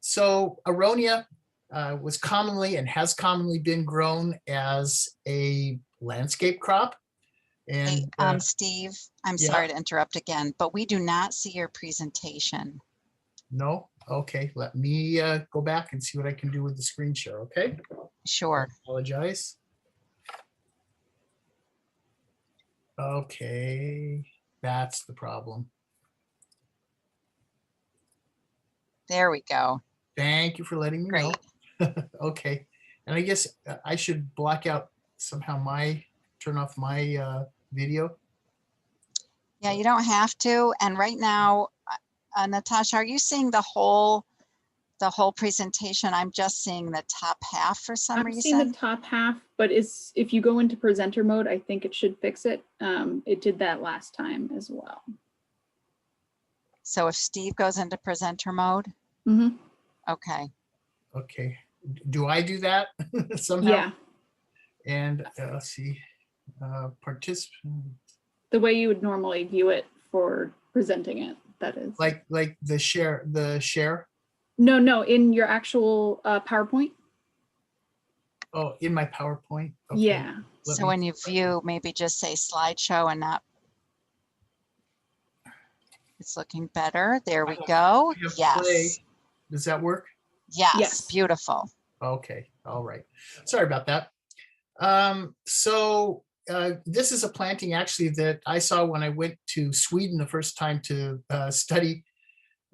So Aronia was commonly and has commonly been grown as a landscape crop. Hey, And Steve, I'm yeah. sorry to interrupt again, but we do not see your presentation. No? Okay, let me go back and see what I can do with the screen share, okay? Sure. I apologize. Okay, that's the problem. There we go. Thank you for letting me Great. know. Okay, and I guess I should block out somehow turn off my video. Yeah, you don't have to. And right now, Natasha, are you seeing the whole presentation? I'm just seeing the top half for some I'm reason. seeing the top half, but if you go into presenter mode, I think it should fix it. It did that last time as well. So if Steve goes into presenter mode, Mm-hmm. okay. Okay, do I do that somehow? Yeah, And let's see, participant. the way you would normally view it for presenting it, that is. Like the share. No, in your actual PowerPoint. Oh, in my PowerPoint. Okay. Yeah. So when you view, maybe just say slideshow and not. It's looking better. There we go. Yes. Play. Does that work? Yes. Yes. Beautiful. Okay. All right. Sorry about that. So this is a planting actually that I saw when I went to Sweden the first time to study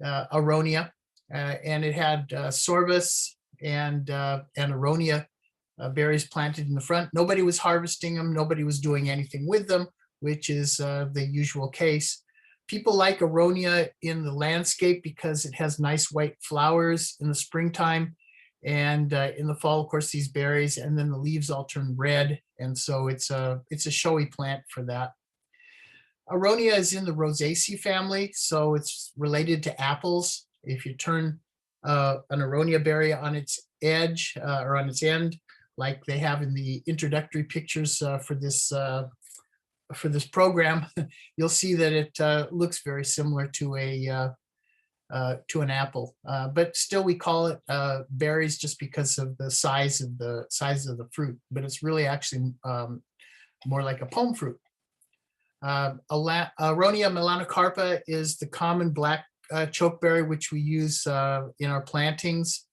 Aronia, and it had sorbus and Aronia berries planted in the front. Nobody was harvesting them. Nobody was doing anything with them, which is the usual case. People like Aronia in the landscape because it has nice white flowers in the springtime. And in the fall, of course, these berries, and then the leaves all turn red. And so it's a showy plant for that. Aronia is in the Rosaceae family, so it's related to apples. If you turn an Aronia berry on its edge or on its end, like they have in the introductory pictures for this program, you'll see that it looks very similar to an apple, but still we call it berries just because of the size of the fruit. But it's really actually more like a palm fruit. Aronia melanocarpa is the common black chokeberry, which we use in our plantings,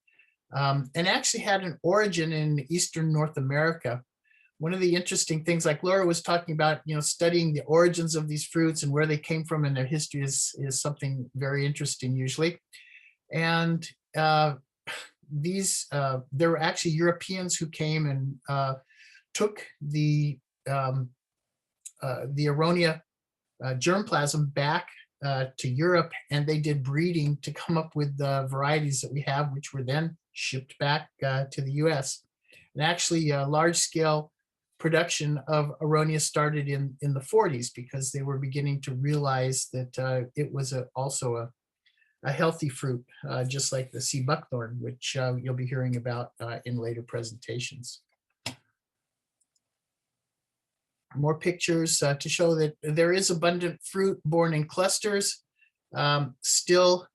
and actually had an origin in Eastern North America. One of the interesting things, like Laura was talking about, studying the origins of these fruits and where they came from and their history is something very interesting usually. And there were actually Europeans who came and took the Aronia germplasm back to Europe, and they did breeding to come up with the varieties that we have, which were then shipped back to the US. And actually large-scale production of Aronia started in the 40s because they were beginning to realize that it was also a healthy fruit, just like the sea buckthorn, which you'll be hearing about in later presentations. More pictures to show that there is abundant fruit borne in clusters. Still,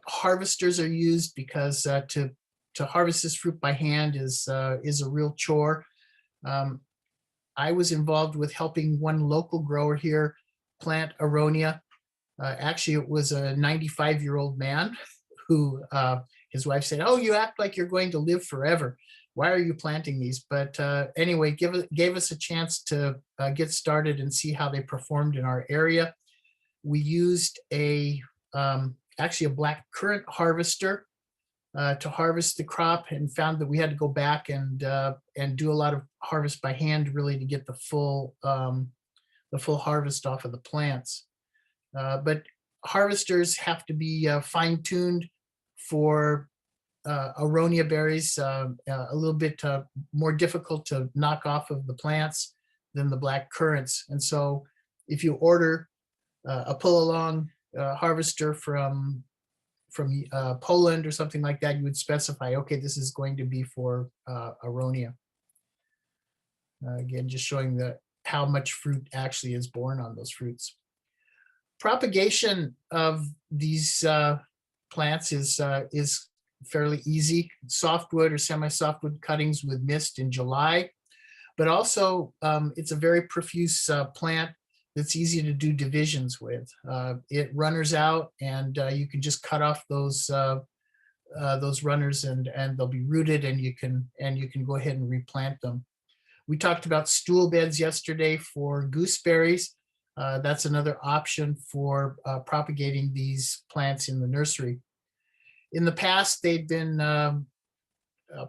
harvesters are used because to harvest this fruit by hand is a real chore. I was involved with helping one local grower here plant Aronia. Actually, it was a 95-year-old man who his wife said, "Oh, you act like you're going to live forever. Why are you planting these?" But anyway, gave us a chance to get started and see how they performed in our area. We used actually a black currant harvester to harvest the crop, and found that we had to go back and do a lot of harvest by hand really to get the full harvest off of the plants. But harvesters have to be fine-tuned for Aronia berries, a little bit more difficult to knock off of the plants than the black currants. And so if you order a pull-along harvester from Poland or something like that, you would specify, okay, this is going to be for Aronia. Again, just showing how much fruit actually is born on those fruits. Propagation of these plants is fairly easy. Softwood or semi-softwood cuttings with mist in July, but also it's a very profuse plant that's easy to do divisions with. It runners out, and you can just cut off those runners, and they'll be rooted, and you can go ahead and replant them. We talked about stool beds yesterday for gooseberries. That's another option for propagating these plants in the nursery. In the past, they've been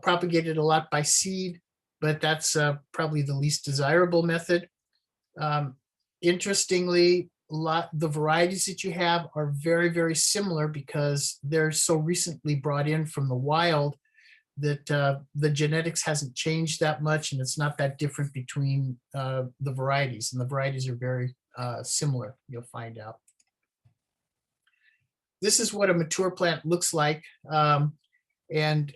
propagated a lot by seed, but that's probably the least desirable method. Interestingly, the varieties that you have are very, very similar because they're so recently brought in from the wild that the genetics hasn't changed that much, and it's not that different between the varieties, and the varieties are very similar, you'll find out. This is what a mature plant looks like. And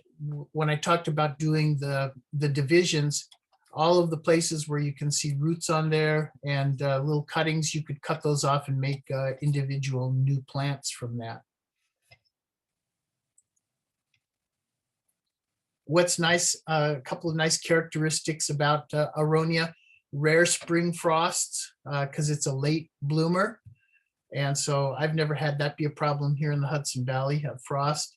when I talked about doing the divisions, all of the places where you can see roots on there and little cuttings, you could cut those off and make individual new plants from that. What's nice, a couple of nice characteristics about Aronia: rare spring frosts, because it's a late bloomer. And so I've never had that be a problem here in the Hudson Valley, frost.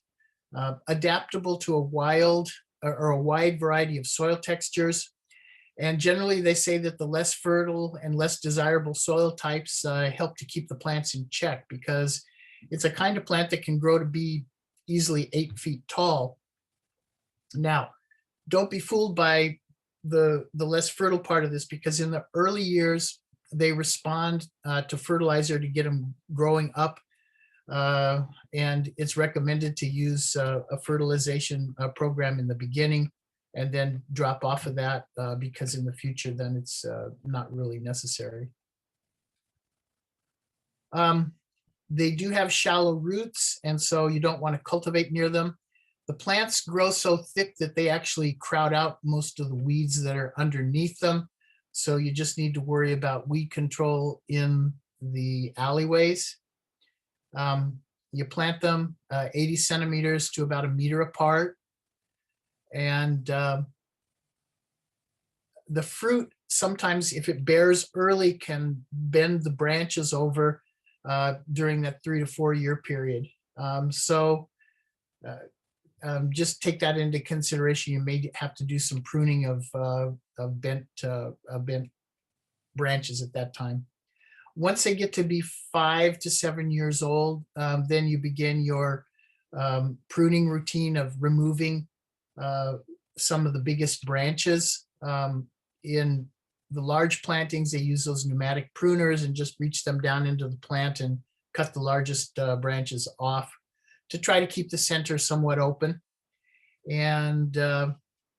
Adaptable to a wide variety of soil textures. And generally they say that the less fertile and less desirable soil types help to keep the plants in check, because it's a kind of plant that can grow to be easily 8 feet tall. Now, don't be fooled by the less fertile part of this, because in the early years, they respond to fertilizer to get them growing up. And it's recommended to use a fertilization program in the beginning and then drop off of that because in the future, then it's not really necessary. They do have shallow roots, and so you don't want to cultivate near them. The plants grow so thick that they actually crowd out most of the weeds that are underneath them. So you just need to worry about weed control in the alleyways. You plant them 80 centimeters to about 1 meter apart. And the fruit, sometimes if it bears early, can bend the branches over during that 3 to 4 year period. Just take that into consideration. You may have to do some pruning of bent branches at that time. Once they get to be 5 to 7 years old, then you begin your pruning routine of removing some of the biggest branches. In the large plantings, they use those pneumatic pruners and just reach them down into the plant and cut the largest branches off to try to keep the center somewhat open. And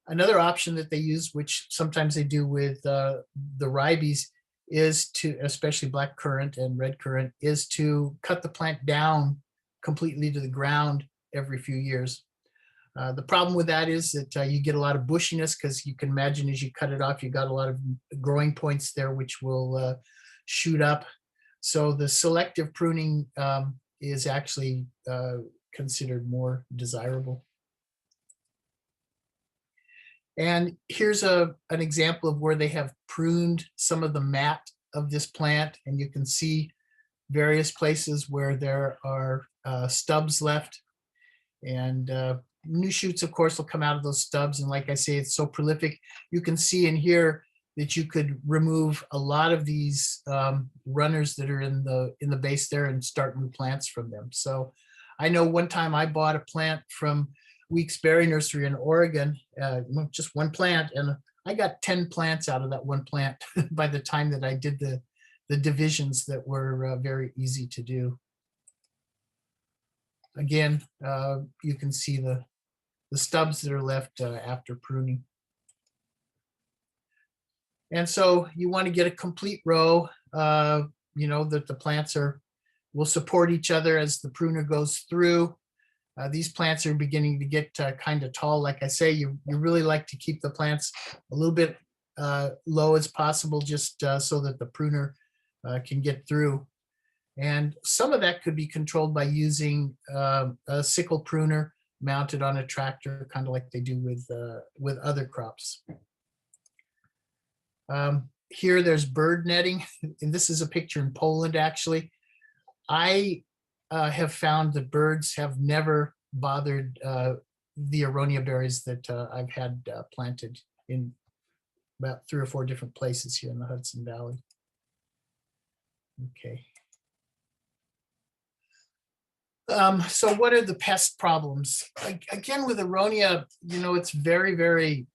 another option that they use, which sometimes they do with the ribes, is to, especially black currant and red currant, is to cut the plant down completely to the ground every few years. The problem with that is that you get a lot of bushiness, because you can imagine as you cut it off, you got a lot of growing points there, which will shoot up. So the selective pruning is actually considered more desirable. And here's an example of where they have pruned some of the mat of this plant, and you can see various places where there are stubs left, and new shoots, of course, will come out of those stubs. And like I say, it's so prolific. You can see in here that you could remove a lot of these runners that are in the base there and start new plants from them. So I know one time I bought a plant from Weeks Berry Nursery in Oregon, just one plant, and I got 10 plants out of that one plant by the time that I did the divisions that were very easy to do. Again, you can see the stubs that are left after pruning. And so you want to get a complete row, you know, that the plants will support each other as the pruner goes through. These plants are beginning to get kind of tall. Like I say, you really like to keep the plants a little bit low as possible, just so that the pruner can get through. And some of that could be controlled by using a sickle pruner mounted on a tractor, kind of like they do with other crops. Here there's bird netting, and this is a picture in Poland, actually. I have found that birds have never bothered the Aronia berries that I've had planted in about 3 or 4 different places here in the Hudson Valley. Okay. So what are the pest problems? Again, with Aronia, it's very, very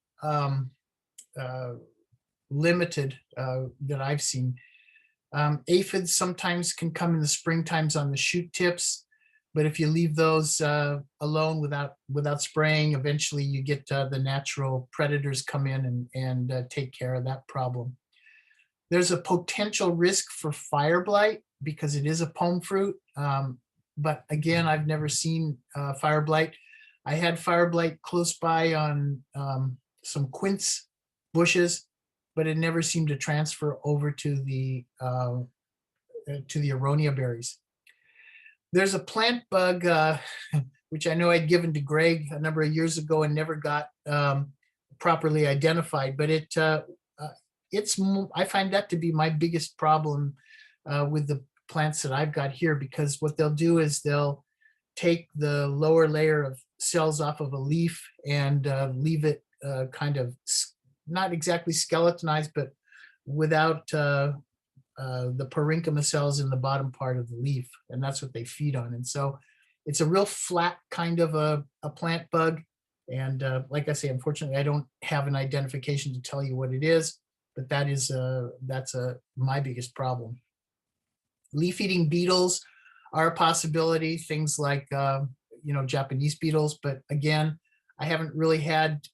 limited that I've seen. Aphids sometimes can come in the spring times on the shoot tips, but if you leave those alone without spraying, eventually you get the natural predators come in and take care of that problem. There's a potential risk for fire blight because it is a pome fruit. But again, I've never seen fire blight. I had fire blight close by on some quince bushes, but it never seemed to transfer over to the Aronia berries. There's a plant bug, which I know I'd given to Greg a number of years ago and never got properly identified, but I find that to be my biggest problem with the plants that I've got here, because what they'll do is they'll take the lower layer of cells off of a leaf and leave it kind of not exactly skeletonized, but without the parenchyma cells in the bottom part of the leaf, and that's what they feed on. And so it's a real flat kind of a plant bug. And like I say, unfortunately, I don't have an identification to tell you what it is, but that's my biggest problem. Leaf-eating beetles are a possibility, things like Japanese beetles, but again, I haven't really had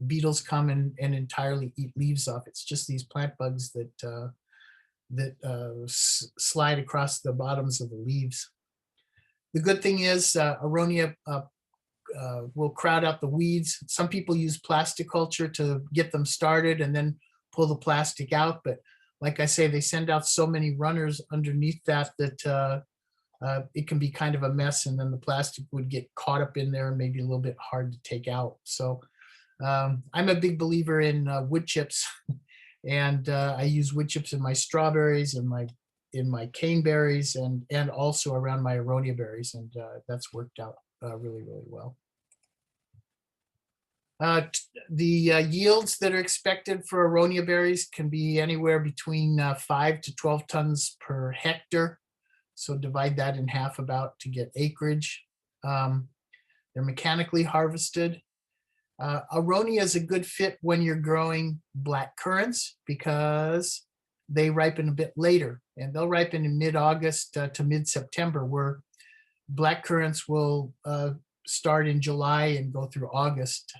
beetles come and entirely eat leaves off. It's just these plant bugs that slide across the bottoms of the leaves. The good thing is Aronia will crowd out the weeds. Some people use plastic culture to get them started and then pull the plastic out, but like I say, they send out so many runners underneath that it can be kind of a mess, and then the plastic would get caught up in there and maybe a little bit hard to take out. So I'm a big believer in wood chips, and I use wood chips in my strawberries and in my caneberries and also around my Aronia berries, and that's worked out really, really well. The yields that are expected for Aronia berries can be anywhere between 5 to 12 tons per hectare. So divide that in half about to get acreage. They're mechanically harvested. Aronia is a good fit when you're growing black currants because they ripen a bit later, and they'll ripen in mid-August to mid-September, where black currants will start in July and go through August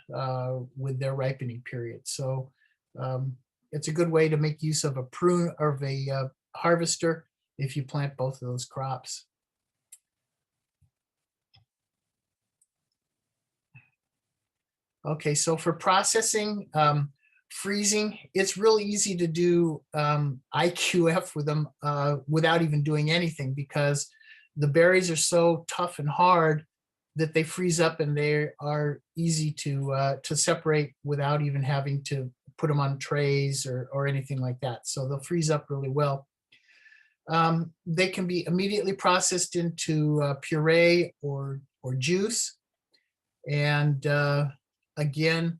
with their ripening period. So it's a good way to make use of a harvester if you plant both of those crops. Okay, so for processing, freezing, it's really easy to do IQF with them without even doing anything, because the berries are so tough and hard that they freeze up, and they are easy to separate without even having to put them on trays or anything like that. So they'll freeze up really well. They can be immediately processed into puree or juice. And again,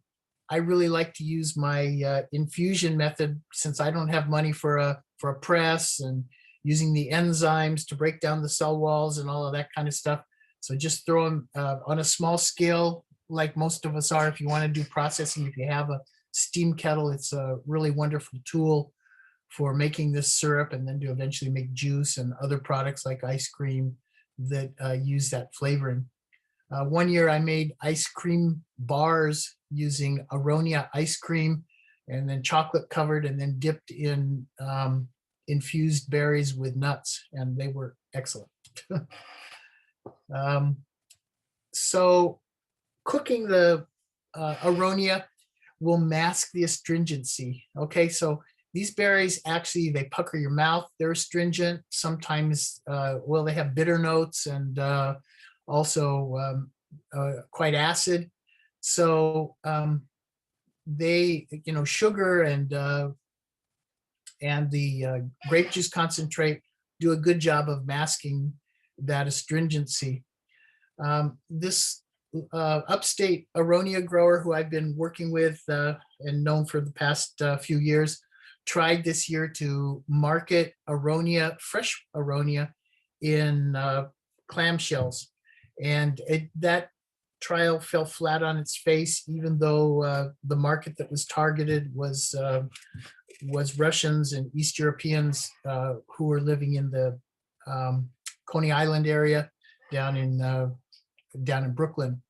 I really like to use my infusion method, since I don't have money for a press, and using the enzymes to break down the cell walls and all of that kind of stuff. So just throw them on a small scale, like most of us are. If you want to do processing, if you have a steam kettle, it's a really wonderful tool for making this syrup, and then to eventually make juice and other products like ice cream that use that flavoring. One year I made ice cream bars using Aronia ice cream, and then chocolate covered, and then dipped in infused berries with nuts, and they were excellent. So cooking the Aronia will mask the astringency. Okay, so these berries actually, they pucker your mouth. They're astringent. Sometimes, well, they have bitter notes and also quite acid. So they, sugar and the grape juice concentrate do a good job of masking that astringency. This upstate Aronia grower who I've been working with and known for the past few years tried this year to market Aronia, fresh Aronia in clamshells. And that trial fell flat on its face, even though the market that was targeted was Russians and East Europeans who were living in the Coney Island area down in Brooklyn.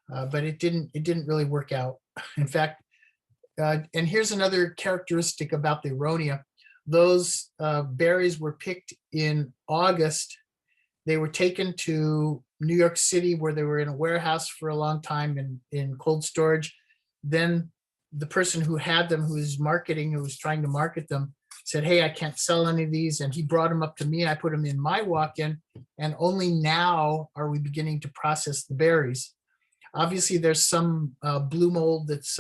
But it didn't really work out. In fact, and here's another characteristic about the Aronia. Those berries were picked in August. They were taken to New York City, where they were in a warehouse for a long time in cold storage. Then the person who had them, who was trying to market them, said, "Hey, I can't sell any of these." And he brought them up to me. I put them in my walk-in, and only now are we beginning to process the berries. Obviously, there's some blue mold that's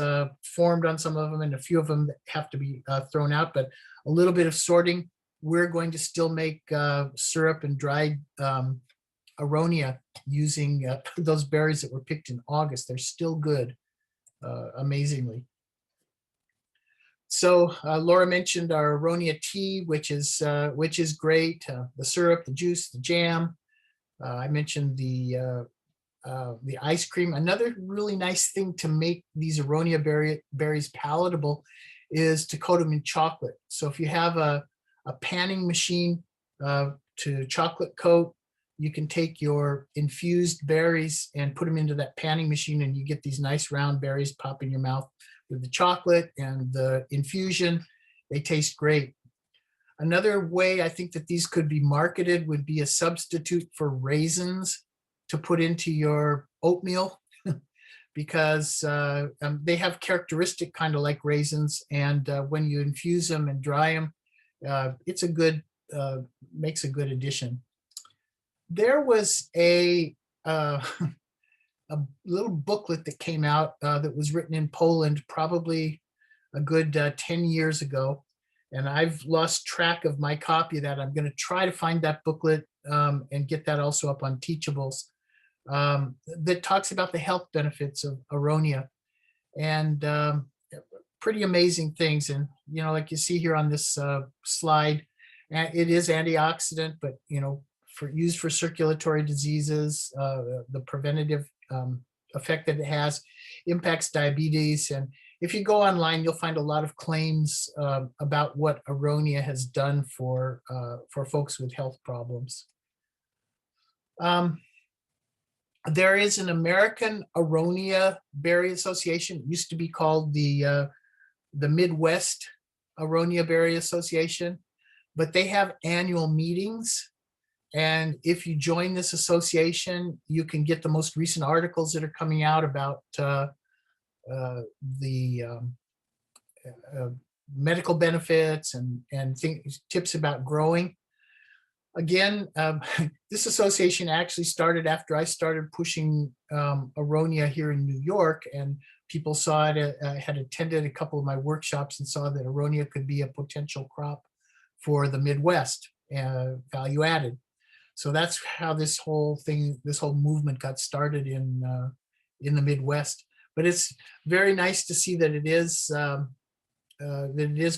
formed on some of them, and a few of them that have to be thrown out, but a little bit of sorting. We're going to still make syrup and dried Aronia using those berries that were picked in August. They're still good, amazingly. So Laura mentioned our Aronia tea, which is great. The syrup, the juice, the jam. I mentioned the ice cream. Another really nice thing to make these Aronia berries palatable is to coat them in chocolate. So if you have a panning machine to chocolate coat, you can take your infused berries and put them into that panning machine, and you get these nice round berries pop in your mouth with the chocolate and the infusion. They taste great. Another way I think that these could be marketed would be a substitute for raisins to put into your oatmeal, because they have characteristic kind of like raisins, and when you infuse them and dry them, it's makes a good addition. There was a little booklet that came out that was written in Poland probably a good 10 years ago, and I've lost track of my copy of that. I'm going to try to find that booklet and get that also up on Teachables, that talks about the health benefits of Aronia, and pretty amazing things. And like you see here on this slide, it is antioxidant, but used for circulatory diseases, the preventative effect that it has impacts diabetes. And if you go online, you'll find a lot of claims about what Aronia has done for folks with health problems. There is an American Aronia Berry Association. It used to be called the Midwest Aronia Berry Association, but they have annual meetings. And if you join this association, you can get the most recent articles that are coming out about the medical benefits and tips about growing. Again, this association actually started after I started pushing Aronia here in New York, and people saw it. I had attended a couple of my workshops and saw that Aronia could be a potential crop for the Midwest, value added. So that's how this whole movement got started in the Midwest. But it's very nice to see that it is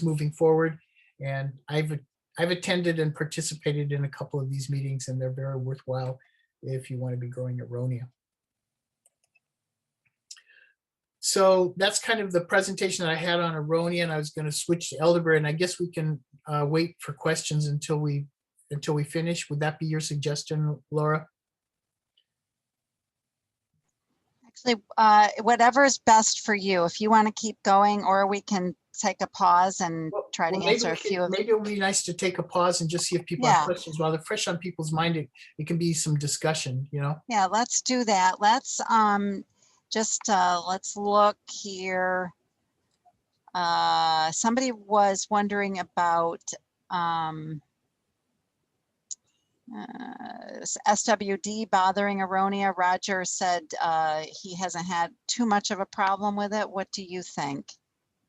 moving forward. And I've attended and participated in a couple of these meetings, and they're very worthwhile if you want to be growing Aronia. So that's kind of the presentation that I had on Aronia, and I was going to switch to elderberry, and I guess we can wait for questions until we finish. Would that be your suggestion, Laura? Actually, whatever is best for you. If you want to keep going, or we can take a pause and try to answer a few of them. Maybe it would be nice to take a pause and just see if people have questions while they're fresh on people's mind. It can be some discussion, Yeah, let's do that. Let's let's look here. Somebody was wondering about SWD bothering Aronia. Roger said he hasn't had too much of a problem with it. What do you think?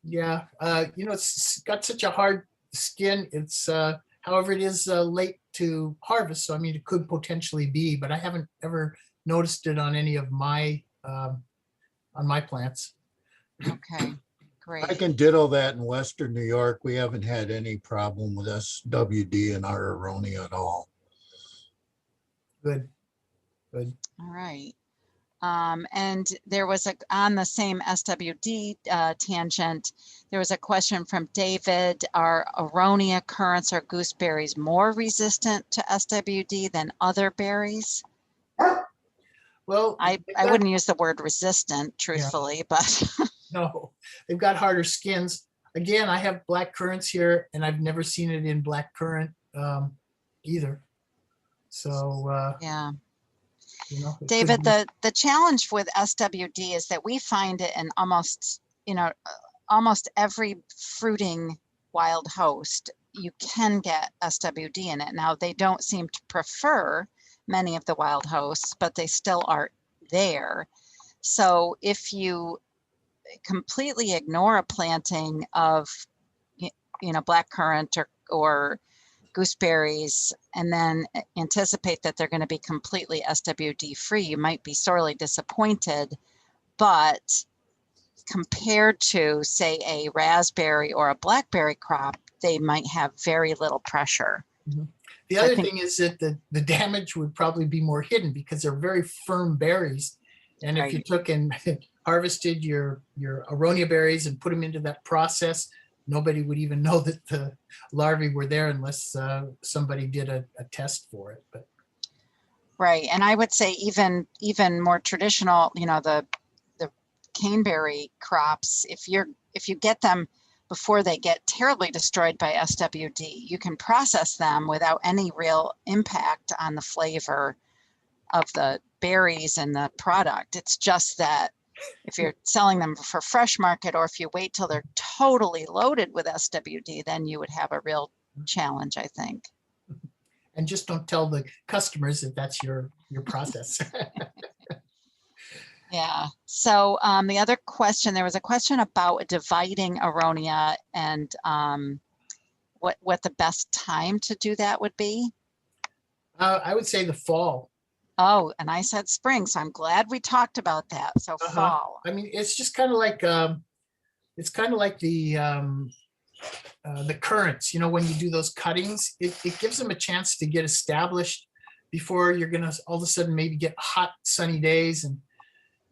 Yeah, it's got such a hard skin. It's, however, it is late to harvest. So, I mean, it could potentially be, but I haven't ever noticed it on any of my, on my plants. Okay, I great. can ditto that in Western New York. We haven't had any problem with SWD in our Aronia at all. Good, good. All right. And there was on the same SWD tangent, there was a question from David, are Aronia currants or gooseberries more resistant to SWD than other berries? Well, I they've got- wouldn't use the word resistant truthfully, but no, they've got harder skins. Again, I have black currants here and I've never seen it in black currant either. So, yeah. it could David, be- the challenge with SWD is that we find it in almost every fruiting wild host. You can get SWD in it. Now, they don't seem to prefer many of the wild hosts, but they still are there. So if you completely ignore a planting of, black currant or gooseberries, and then anticipate that they're going to be completely SWD free, you might be sorely disappointed. But compared to, say, a raspberry or a blackberry crop, they might have very little pressure. The other thing is that the damage would probably be more hidden because they're very firm berries. And if you Right. took and harvested your Aronia berries and put them into that process, nobody would even know that the larvae were there unless somebody did a test for it. But Right. And I would say even more traditional, the caneberry crops, if you get them before they get terribly destroyed by SWD, you can process them without any real impact on the flavor of the berries and the product. It's just that if you're selling them for fresh market, or if you wait till they're totally loaded with SWD, then you would have a real challenge, I think. and just don't tell the customers that that's your process. Yeah. So the other question, there was a question about dividing Aronia and what the best time to do that would be. I would say the fall. Oh, and I said spring, so I'm glad we talked about that. So fall. I mean, it's just kind of like the currants, when you do those cuttings, it gives them a chance to get established before you're going to all of a sudden maybe get hot, sunny days. And,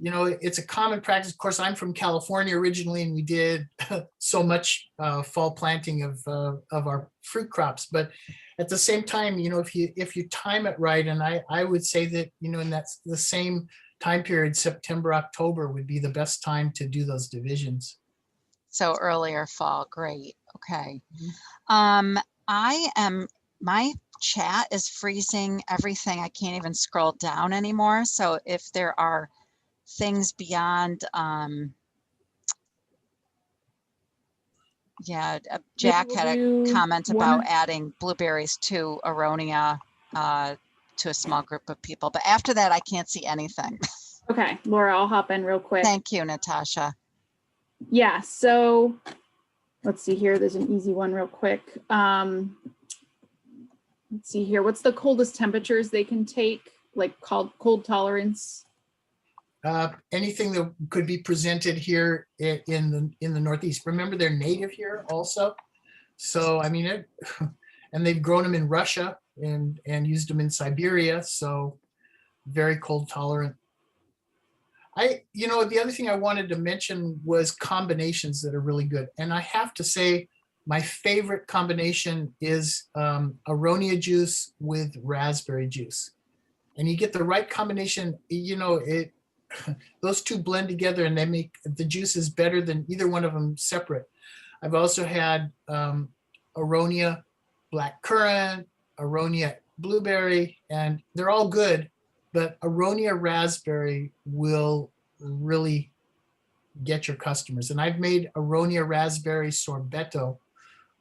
it's a common practice. Of course, I'm from California originally, and we did so much fall planting of our fruit crops. But at the same time, if you time it right, and I would say that, and that's the same time period, September, October would be the best time to do those divisions. So earlier fall, great. Okay. Mhm. My chat is freezing everything. I can't even scroll down anymore. So if there are things beyond, Jack had a comment about adding blueberries to Aronia to a small group of people. But after that, I can't see anything. Okay, Laura, I'll hop in real quick. Thank you, Natasha. Yeah, so let's see here. There's an easy one real quick. Let's see here. What's the coldest temperatures they can take, like cold tolerance? Anything that could be presented here in the Northeast. Remember, they're native here also. So, I mean, and they've grown them in Russia and used them in Siberia. So very cold tolerant. The other thing I wanted to mention was combinations that are really good. And I have to say, my favorite combination is Aronia juice with raspberry juice. And you get the right combination, those two blend together and they make the juices better than either one of them separate. I've also had Aronia black currant, Aronia blueberry, and they're all good, but Aronia raspberry will really get your customers. And I've made Aronia raspberry sorbetto,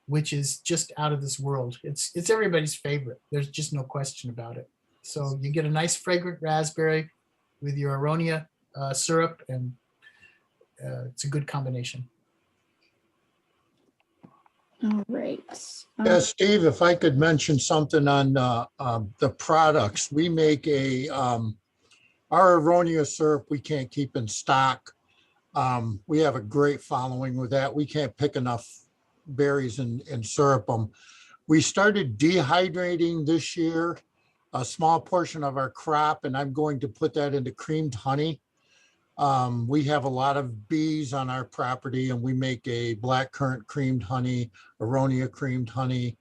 which is just out of this world. It's everybody's favorite. There's just no question about it. So you get a nice fragrant raspberry with your Aronia syrup, and it's a good combination. All right. Yeah, Steve, if I could mention something on the products, we make our Aronia syrup we can't keep in stock. We have a great following with that. We can't pick enough berries and syrup them. We started dehydrating this year a small portion of our crop, and I'm going to put that into creamed honey. We have a lot of bees on our property, and we make a blackcurrant creamed honey, Aronia creamed honey,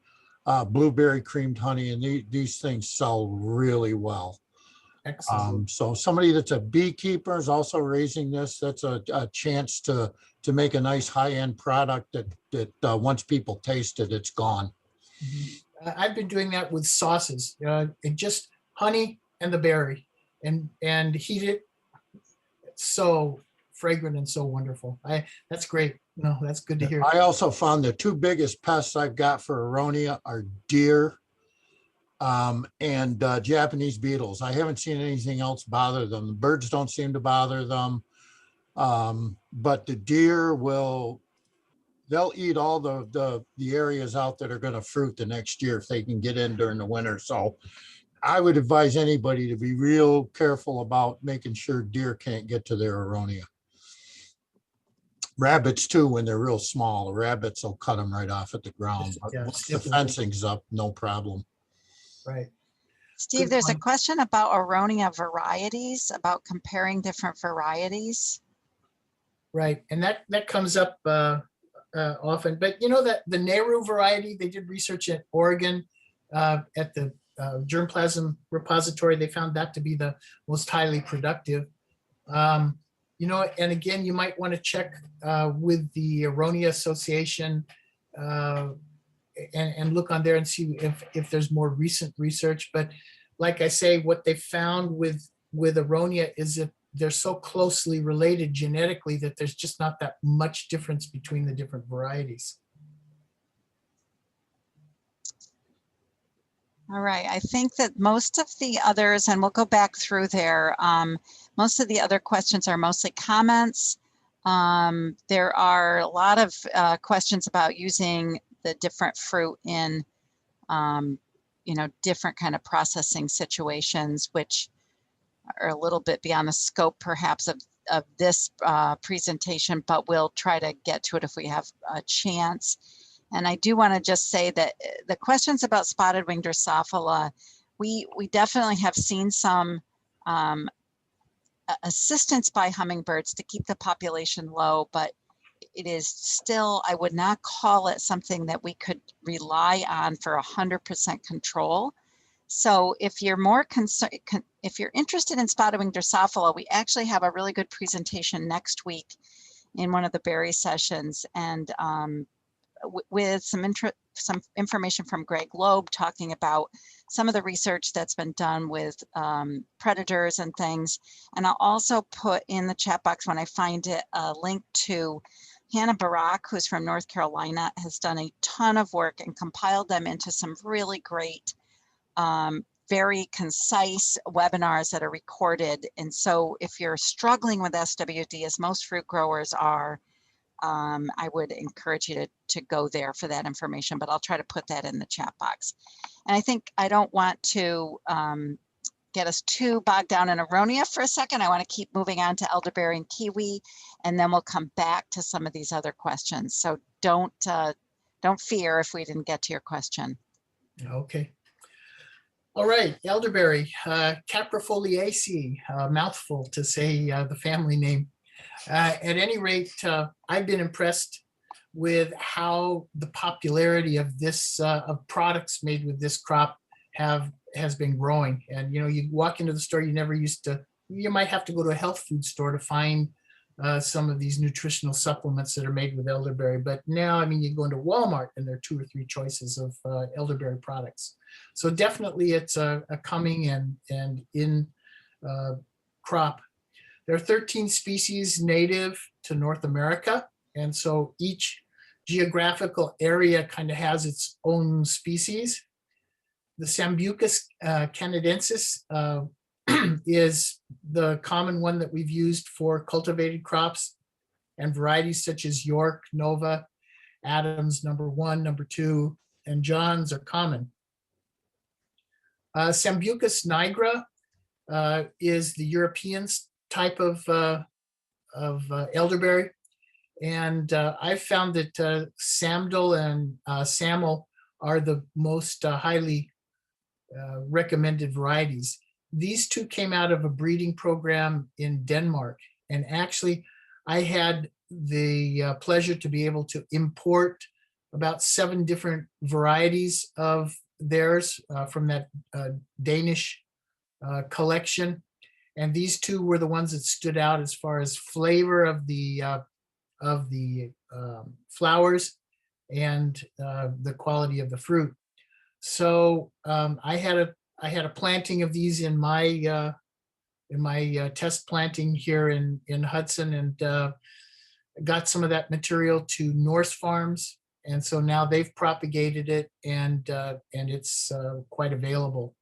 blueberry creamed honey, and these things sell really well. Excellent. So somebody that's a beekeeper is also raising this. That's a chance to make a nice high-end product that once people taste it, it's gone. I've been doing that with sauces, and just honey and the berry, and heat it. It's so fragrant and so wonderful. That's great. No, that's good to hear. I also found the two biggest pests I've got for Aronia are deer and Japanese beetles. I haven't seen anything else bother them. The birds don't seem to bother them, but the deer they'll eat all the areas out that are going to fruit the next year if they can get in during the winter. So I would advise anybody to be real careful about making sure deer can't get to their Aronia. Rabbits too, when they're real small, the rabbits will cut them right off at the ground. But Yeah, once the fencing's up, no problem. Right. Steve, Good there's a point. question about Aronia varieties, about comparing different varieties. Right. And that comes up often. But you know that the Nehru variety, they did research at Oregon at the germplasm repository. They found that to be the most highly productive. You know, and again, you might want to check with the Aronia Association and look on there and see if there's more recent research. But like I say, what they found with Aronia is that they're so closely related genetically that there's just not that much difference between the different varieties. All right, I think that most of the others, and we'll go back through there, most of the other questions are mostly comments. There are a lot of questions about using the different fruit in, you know, different kind of processing situations, which are a little bit beyond the scope perhaps of this presentation, but we'll try to get to it if we have a chance. And I do want to just say that the questions about spotted wing Drosophila, we definitely have seen some assistance by hummingbirds to keep the population low, but it is still, I would not call it something that we could rely on for 100% control. So if you're more concerned, if you're interested in spotted wing Drosophila, we actually have a really good presentation next week in one of the berry sessions, and with some information from Greg Loeb talking about some of the research that's been done with predators and things. And I'll also put in the chat box when I find it a link to Hannah Barak, who's from North Carolina, has done a ton of work and compiled them into some really great, very concise webinars that are recorded. And so if you're struggling with SWD, as most fruit growers are, I would encourage you to go there for that information, but I'll try to put that in the chat box. And I think I don't want to get us too bogged down in Aronia for a second. I want to keep moving on to elderberry and kiwi, and then we'll come back to some of these other questions. So don't fear if we didn't get to your question. Okay. All right, elderberry, Caprifoliaceae, mouthful to say the family name. At any rate, I've been impressed with how the popularity of this of products made with this crop has been growing. And you know, you walk into the store, you never used to. You might have to go to a health food store to find some of these nutritional supplements that are made with elderberry. But now, I mean, you go into Walmart and there are 2 or 3 choices of elderberry products. So definitely, it's a coming and in crop. There are 13 species native to North America. And so each geographical area kind of has its own species. The Sambucus canadensis is the common one that we've used for cultivated crops, and varieties such as York, Nova, Adams, number 1, number 2, and Johns are common. Sambucus nigra is the European type of elderberry. And I've found that Samdel and Samel are the most highly recommended varieties. These two came out of a breeding program in Denmark. And actually, I had the pleasure to be able to import about 7 different varieties of theirs from that Danish collection. And these two were the ones that stood out as far as flavor of the flowers and the quality of the fruit. So I had a planting of these in my test planting here in Hudson, and got some of that material to Norse Farms, and so now they've propagated it, and it's quite available.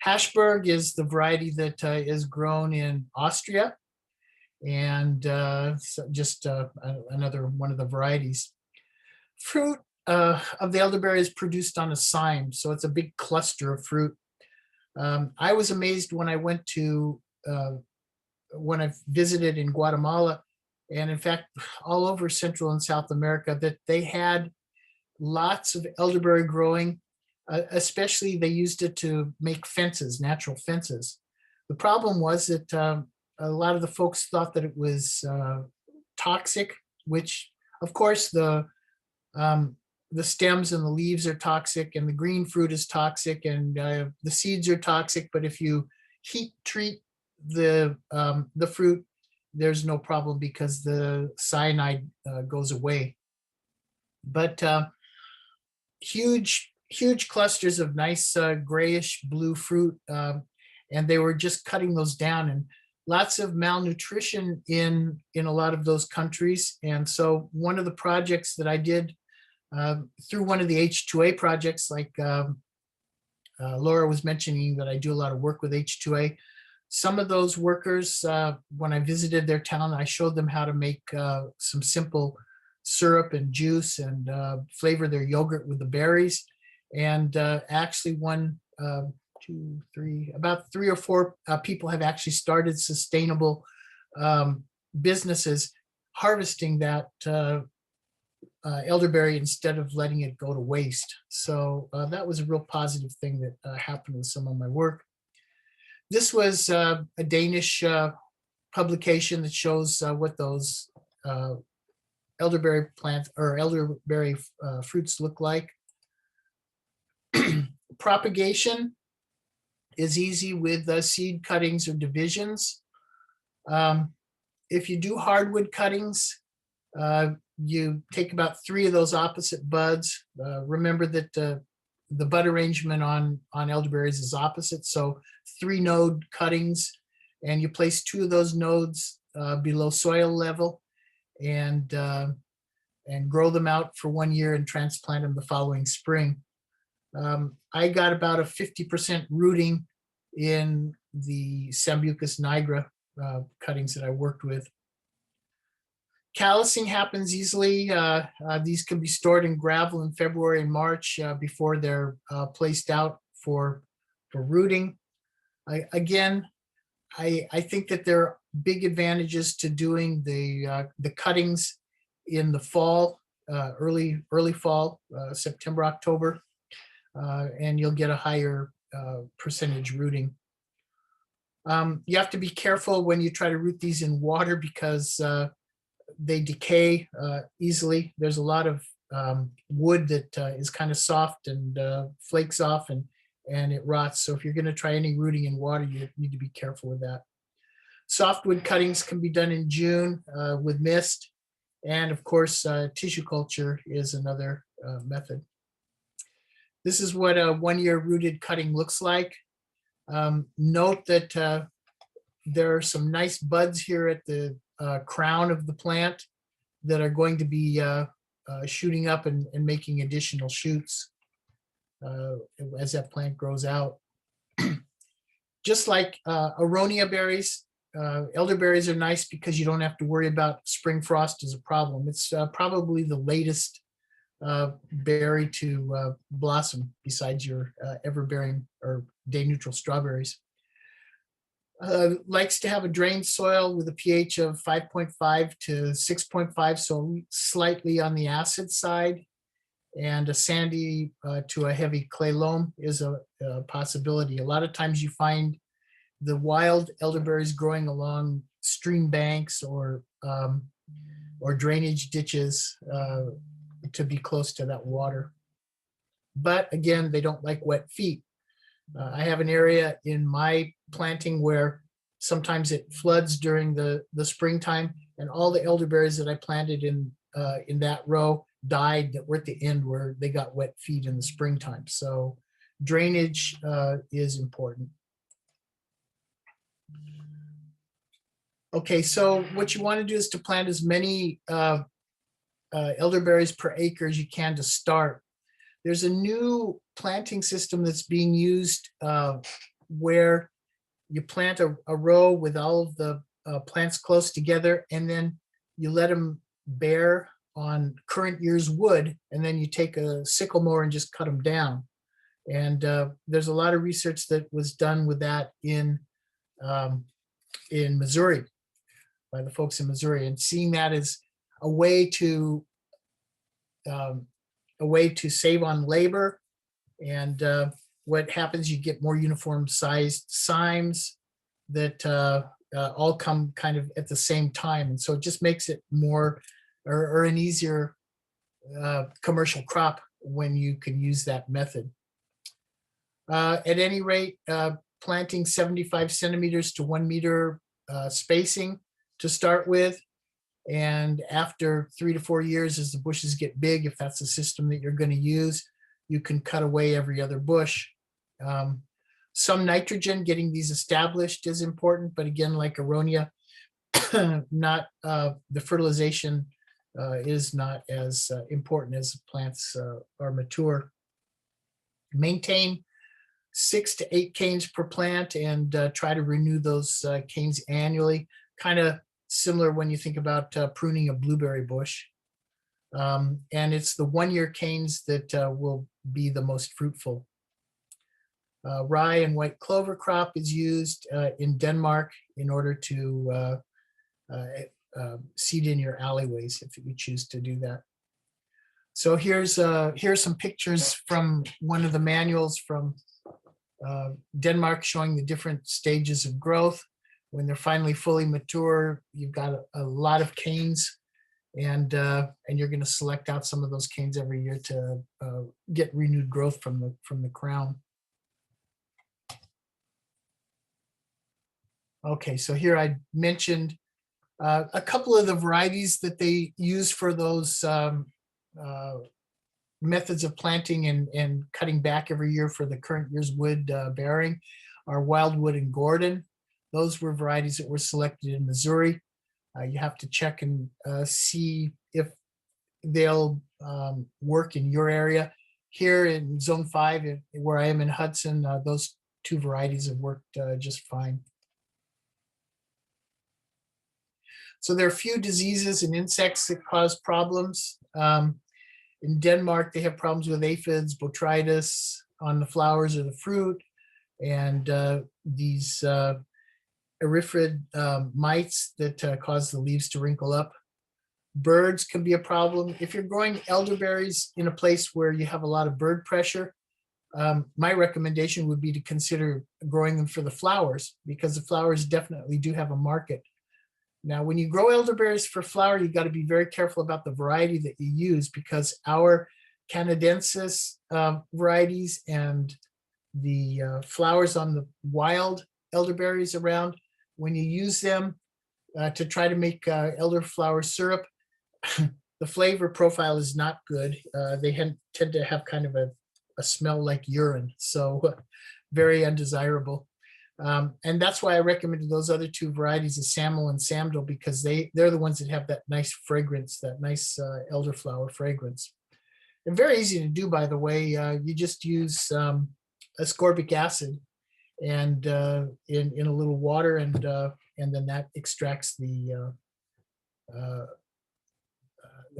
Hashberg is the variety that is grown in Austria, and so just another one of the varieties. Fruit of the elderberry is produced on a cyme, so it's a big cluster of fruit. I was amazed when I went to, when I visited in Guatemala, and in fact, all over Central and South America, that they had lots of elderberry growing. Especially they used it to make fences, natural fences. The problem was that a lot of the folks thought that it was toxic, which of course the stems and the leaves are toxic, and the green fruit is toxic, and the seeds are toxic. But if you heat treat the fruit, there's no problem because the cyanide goes away. But huge clusters of nice grayish blue fruit, and they were just cutting those down, and lots of malnutrition in a lot of those countries. And so one of the projects that I did through one of the H2A projects, like Laura was mentioning that I do a lot of work with H2A. Some of those workers, when I visited their town, I showed them how to make some simple syrup and juice and flavor their yogurt with the berries. And actually about 3 or 4 people have actually started sustainable businesses harvesting that elderberry instead of letting it go to waste. So that was a real positive thing that happened with some of my work. This was a Danish publication that shows what those elderberry plants or elderberry fruits look like. Propagation is easy with seed cuttings or divisions. If you do hardwood cuttings, you take about 3 of those opposite buds. Remember that the bud arrangement on elderberries is opposite, so 3 node cuttings, and you place 2 of those nodes below soil level, and grow them out for 1 year and transplant them the following spring. I got about a 50% rooting in the Sambucus nigra cuttings that I worked with. Callousing happens easily. These can be stored in gravel in February and March before they're placed out for rooting. I think that there are big advantages to doing the cuttings in the fall, early fall, September, October, and you'll get a higher percentage rooting. You have to be careful when you try to root these in water because they decay easily. There's a lot of wood that is kind of soft and flakes off and it rots. So if you're going to try any rooting in water, you need to be careful with that. Softwood cuttings can be done in June with mist. And of course, tissue culture is another method. This is what a 1 year rooted cutting looks like. Note that there are some nice buds here at the crown of the plant that are going to be shooting up and making additional shoots as that plant grows out. Just like Aronia berries, elderberries are nice because you don't have to worry about spring frost as a problem. It's probably the latest berry to blossom besides your everbearing or day neutral strawberries. Likes to have a drained soil with a pH of 5.5 to 6.5, so slightly on the acid side, and a sandy to a heavy clay loam is a possibility. A lot of times you find the wild elderberries growing along stream banks or drainage ditches to be close to that water. But again, they don't like wet feet. I have an area in my planting where sometimes it floods during the springtime, and all the elderberries that I planted in that row died that were at the end where they got wet feet in the springtime. So drainage is important. Okay, so what you want to do is to plant as many elderberries per acre as you can to start. There's a new planting system that's being used where you plant a row with all of the plants close together, and then you let them bear on current year's wood, and then you take a sickle mower and just cut them down. And there's a lot of research that was done with that in Missouri by the folks in Missouri, and seeing that as a way to save on labor. And what happens, you get more uniform sized cymes that all come kind of at the same time. And so it just makes it more or an easier commercial crop when you can use that method. At any rate, planting 75 centimeters to 1 meter spacing to start with. And after 3 to 4 years, as the bushes get big, if that's the system that you're going to use, you can cut away every other bush. Some nitrogen, getting these established is important, but again, like Aronia, not the fertilization is not as important as the plants are mature. Maintain 6 to 8 canes per plant and try to renew those canes annually. Kind of similar when you think about pruning a blueberry bush. And it's the 1-year canes that will be the most fruitful. Rye and white clover crop is used in Denmark in order to seed in your alleyways if you choose to do that. So here's some pictures from one of the manuals from Denmark showing the different stages of growth. When they're finally fully mature, you've got a lot of canes, and you're going to select out some of those canes every year to get renewed growth from the crown. Okay, so here I mentioned a couple of the varieties that they use for those methods of planting and cutting back every year for the current year's wood bearing are Wildwood and Gordon. Those were varieties that were selected in Missouri. You have to check and see if they'll work in your area. Here in Zone 5, where I am in Hudson, those 2 varieties have worked just fine. So there are a few diseases and insects that cause problems. In Denmark, they have problems with aphids, botrytis on the flowers or the fruit, and these eryphrid mites that cause the leaves to wrinkle up. Birds can be a problem. If you're growing elderberries in a place where you have a lot of bird pressure, my recommendation would be to consider growing them for the flowers, because the flowers definitely do have a market. Now, when you grow elderberries for flower, you got to be very careful about the variety that you use, because our canadensis varieties and the flowers on the wild elderberries around, when you use them to try to make elderflower syrup, the flavor profile is not good. They tend to have kind of a smell like urine, so very undesirable. And that's why I recommended those other two varieties of Saml and Samdel, because they're the ones that have that nice fragrance, that nice elderflower fragrance. And very easy to do, by the way. You just use ascorbic acid and in a little water, and then that extracts the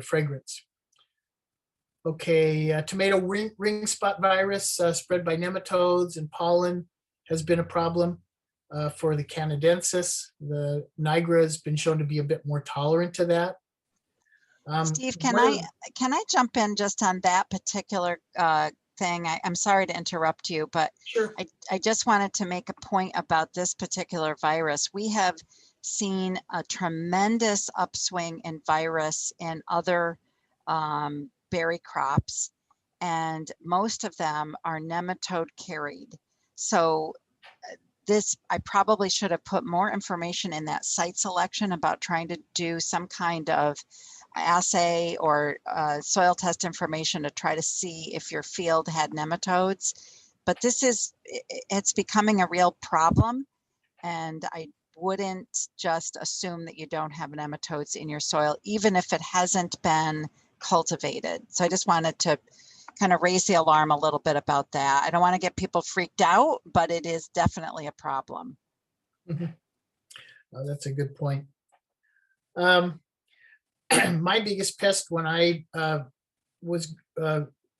fragrance. Okay, tomato ring spot virus spread by nematodes and pollen has been a problem for the canadensis. The Niagara has been shown to be a bit more tolerant to that. Steve, can I jump in just on that particular thing? I'm sorry to interrupt you, but Sure. I just wanted to make a point about this particular virus. We have seen a tremendous upswing in virus in other berry crops, and most of them are nematode carried. So I probably should have put more information in that site selection about trying to do some kind of assay or soil test information to try to see if your field had nematodes. But it's becoming a real problem, and I wouldn't just assume that you don't have nematodes in your soil, even if it hasn't been cultivated. So I just wanted to kind of raise the alarm a little bit about that. I don't want to get people freaked out, but it is definitely a problem. Oh, that's a good point. My biggest pest when I was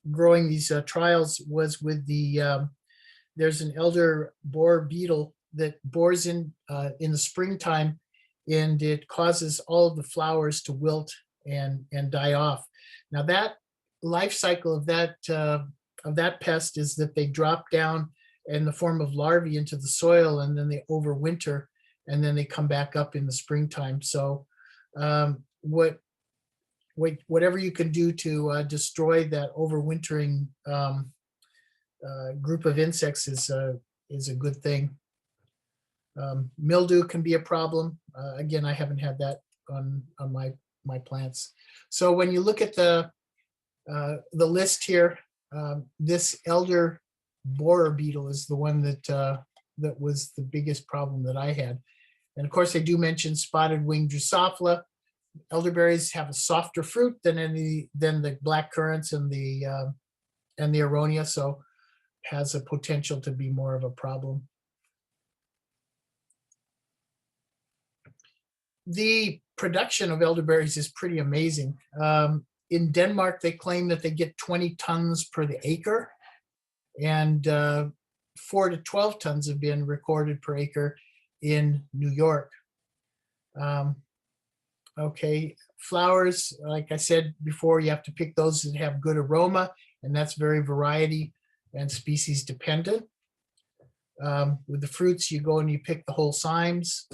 growing these trials was with there's an elder borer beetle that bores in the springtime, and it causes all of the flowers to wilt and die off. Now that life cycle of that pest is that they drop down in the form of larvae into the soil, and then they overwinter, and then they come back up in the springtime. So whatever you can do to destroy that overwintering group of insects is a good thing. Mildew can be a problem. Again, I haven't had that on my plants. So when you look at the list here, this elder borer beetle is the one that was the biggest problem that I had. And of course, I do mention spotted winged Drosophila. Elderberries have a softer fruit than the black currants and the Aronia, so has a potential to be more of a problem. The production of elderberries is pretty amazing. In Denmark, they claim that they get 20 tons per the acre, and 4 to 12 tons have been recorded per acre in New York. Okay, flowers, like I said before, you have to pick those that have good aroma, and that's very variety and species dependent. With the fruits, you go and you pick the whole cymes.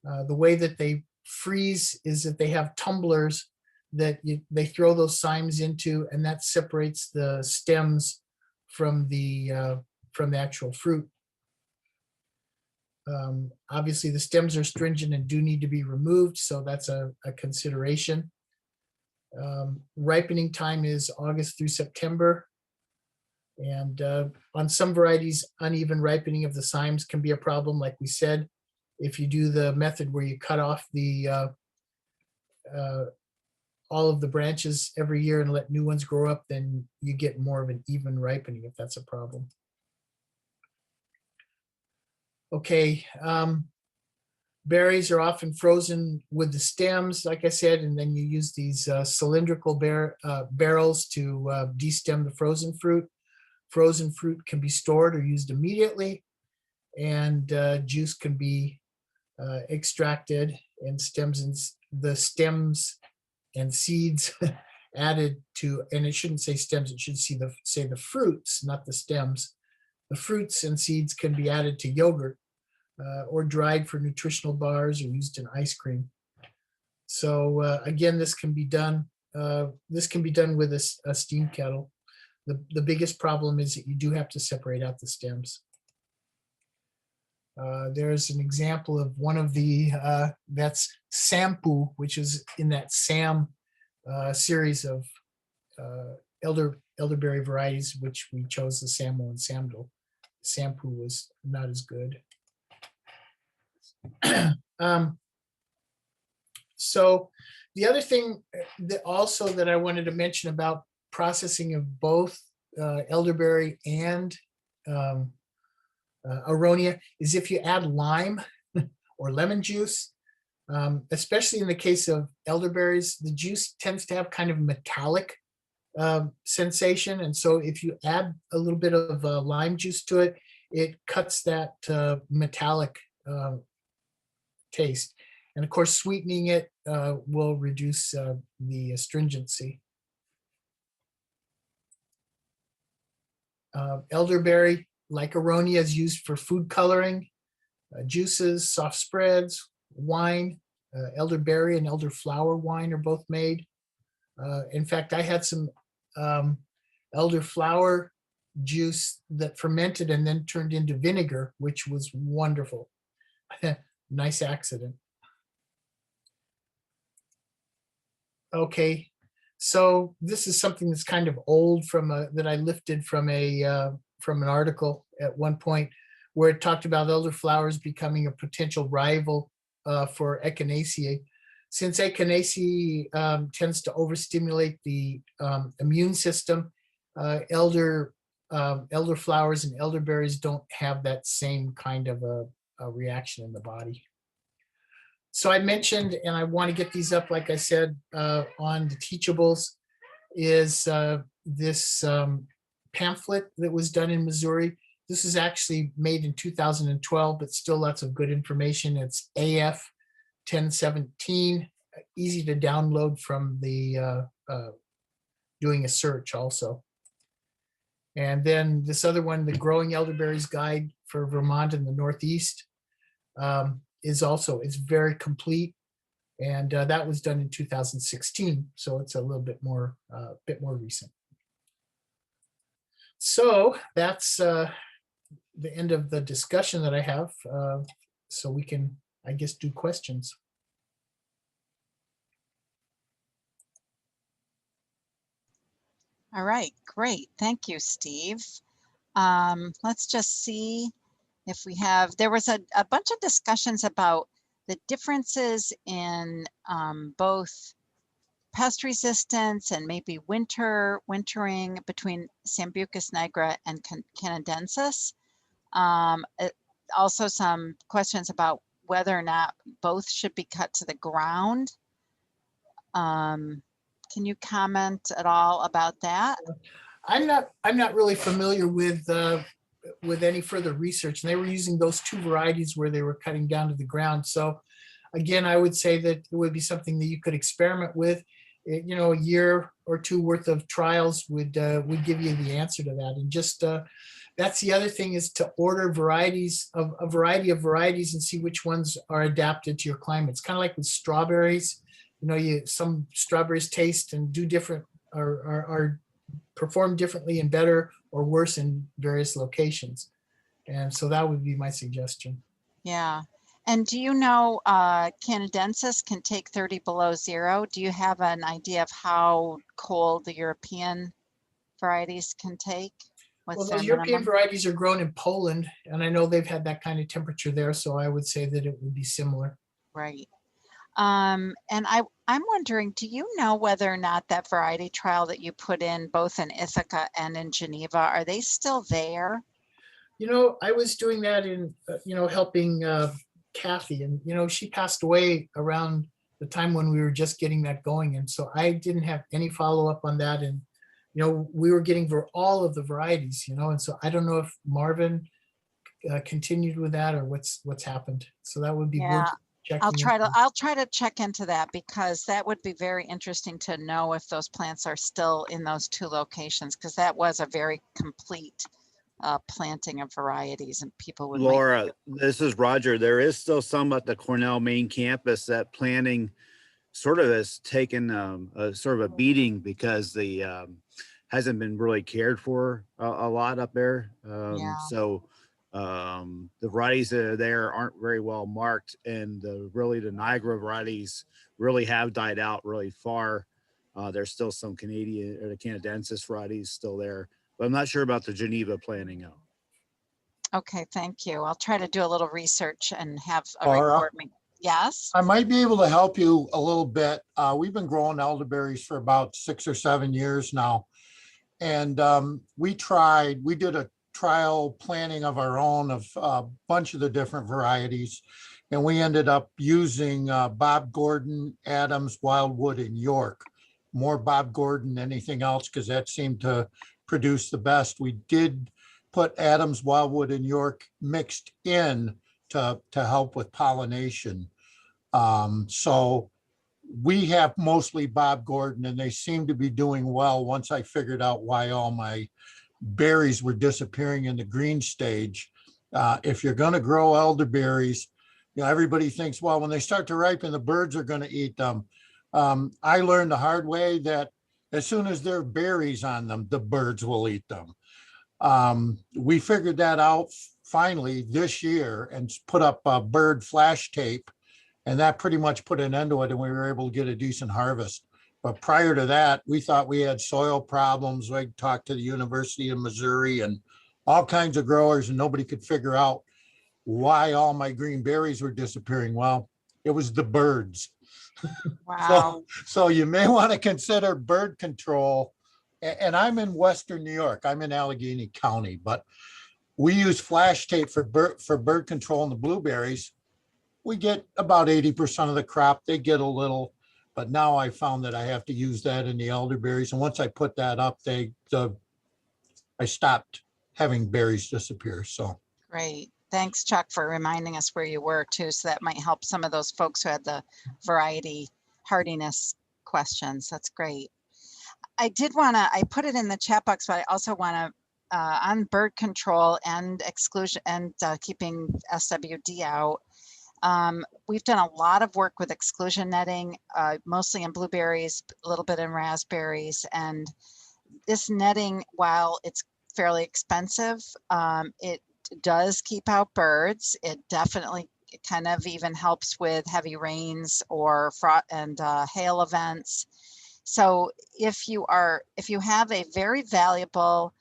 The way that they freeze is that they have tumblers that they throw those cymes into, and that separates the stems from the actual fruit. Obviously, the stems are stringent and do need to be removed, so that's a consideration. Ripening time is August through September, and on some varieties, uneven ripening of the cymes can be a problem. Like we said, if you do the method where you cut off all of the branches every year and let new ones grow up, then you get more of an even ripening if that's a problem. Okay, berries are often frozen with the stems, like I said, and then you use these cylindrical barrels to destem the frozen fruit. Frozen fruit can be stored or used immediately, and juice can be extracted, and the stems and seeds added to, and it shouldn't say stems, it should say the fruits, not the stems. The fruits and seeds can be added to yogurt or dried for nutritional bars or used in ice cream. So again, this can be done with a steam kettle. The biggest problem is that you do have to separate out the stems. There's an example of one of the, that's Sampu, which is in that Sam series of elderberry varieties, which we chose the Saml and Samdel. Sampu was not as good. So the other thing that also that I wanted to mention about processing of both elderberry and Aronia is if you add lime or lemon juice, especially in the case of elderberries, the juice tends to have kind of metallic sensation. And so if you add a little bit of lime juice to it, it cuts that metallic taste. And of course, sweetening it will reduce the astringency. Elderberry, like Aronia, is used for food coloring, juices, soft spreads, wine. Elderberry and elderflower wine are both made. In fact, I had some elderflower juice that fermented and then turned into vinegar, which was wonderful. Nice accident. Okay, so this is something that's kind of old that I lifted from an article at one point where it talked about elderflowers becoming a potential rival for echinacea. Since echinacea tends to overstimulate the immune system, elderflowers and elderberries don't have that same kind of a reaction in the body. So I mentioned, and I want to get these up, like I said, on the teachables, is this pamphlet that was done in Missouri. This is actually made in 2012, but still lots of good information. It's AF 1017, easy to download from the doing a search also. And then this other one, the Growing Elderberries Guide for Vermont and the Northeast, is also, it's very complete, and that was done in 2016, so it's a little bit more recent. So that's the end of the discussion that I have. So we can, I guess, do questions. All right, great. Thank you, Steve. Let's just see if we have, there was a bunch of discussions about the differences in both pest resistance and maybe wintering between Sambucus nigra and canadensis. Also some questions about whether or not both should be cut to the ground. Can you comment at all about that? I'm not really familiar with any further research. And they were using those two varieties where they were cutting down to the ground. So again, I would say that it would be something that you could experiment with. You know, a year or two worth of trials would give you the answer to that. And just that's the other thing, is to order varieties of a variety of varieties and see which ones are adapted to your climate. It's kind of like with strawberries. You know, some strawberries taste and do different, are perform differently and better or worse in various locations. And so that would be my suggestion. Yeah. And do you know canadensis can take 30 below zero? Do you have an idea of how cold the European varieties can take? Well, those European varieties are grown in Poland, and I know they've had that kind of temperature there, so I would say that it would be similar. Right. And I'm wondering, do you know whether or not that variety trial that you put in both in Ithaca and in Geneva, are they still there? You know, I was doing that in, helping Kathy, and, she passed away around the time when we were just getting that going. And so I didn't have any follow-up on that. And, we were getting all of the varieties, and so I don't know if Marvin continued with that or what's happened. So that would be worth checking. I'll try to check into that, because that would be very interesting to know if those plants are still in those two locations, because that was a very complete planting of varieties, and people would. Laura, this is Roger. There is still some at the Cornell main campus. That planting sort of has taken a sort of a beating because the hasn't been really cared for a lot up there. So the varieties that are there aren't very well marked, and the Niagara varieties really have died out really far. There's still some Canadian or the Canadensis varieties still there, but I'm not sure about the Geneva planting. Okay, thank you. I'll try to do a little research and have a Laura? report. Yes, I might be able to help you a little bit. We've been growing elderberries for about 6 or 7 years now. And we did a trial planting of our own of a bunch of the different varieties. And we ended up using Bob Gordon, Adams, Wildwood, and York. More Bob Gordon than anything else because that seemed to produce the best. We did put Adams, Wildwood, and York mixed in to help with pollination. So we have mostly Bob Gordon, and they seem to be doing well once I figured out why all my berries were disappearing in the green stage. If you're going to grow elderberries, you know, everybody thinks, well, when they start to ripen, the birds are going to eat them. I learned the hard way that as soon as there are berries on them, the birds will eat them. We figured that out finally this year and put up a bird flash tape, and that pretty much put an end to it, and we were able to get a decent harvest. But prior to that, we thought we had soil problems. We talked to the University of Missouri and all kinds of growers, and nobody could figure out why all my green berries were disappearing. Well, it was the birds. wow. So you may want to consider bird control. And I'm in Western New York. I'm in Allegheny County, but we use flash tape for bird control in the blueberries. We get about 80% of the crop. They get a little, but now I found that I have to use that in the elderberries. And once I put that up, I stopped having berries disappear. So Great. Thanks, Chuck, for reminding us where you were too. So that might help some of those folks who had the variety hardiness questions. That's great. I put it in the chat box, but I also want to, on bird control and exclusion and keeping SWD out. We've done a lot of work with exclusion netting, mostly in blueberries, a little bit in raspberries. And this netting, while it's fairly expensive, it does keep out birds. It definitely kind of even helps with heavy rains or frost and hail events. So if you have a very valuable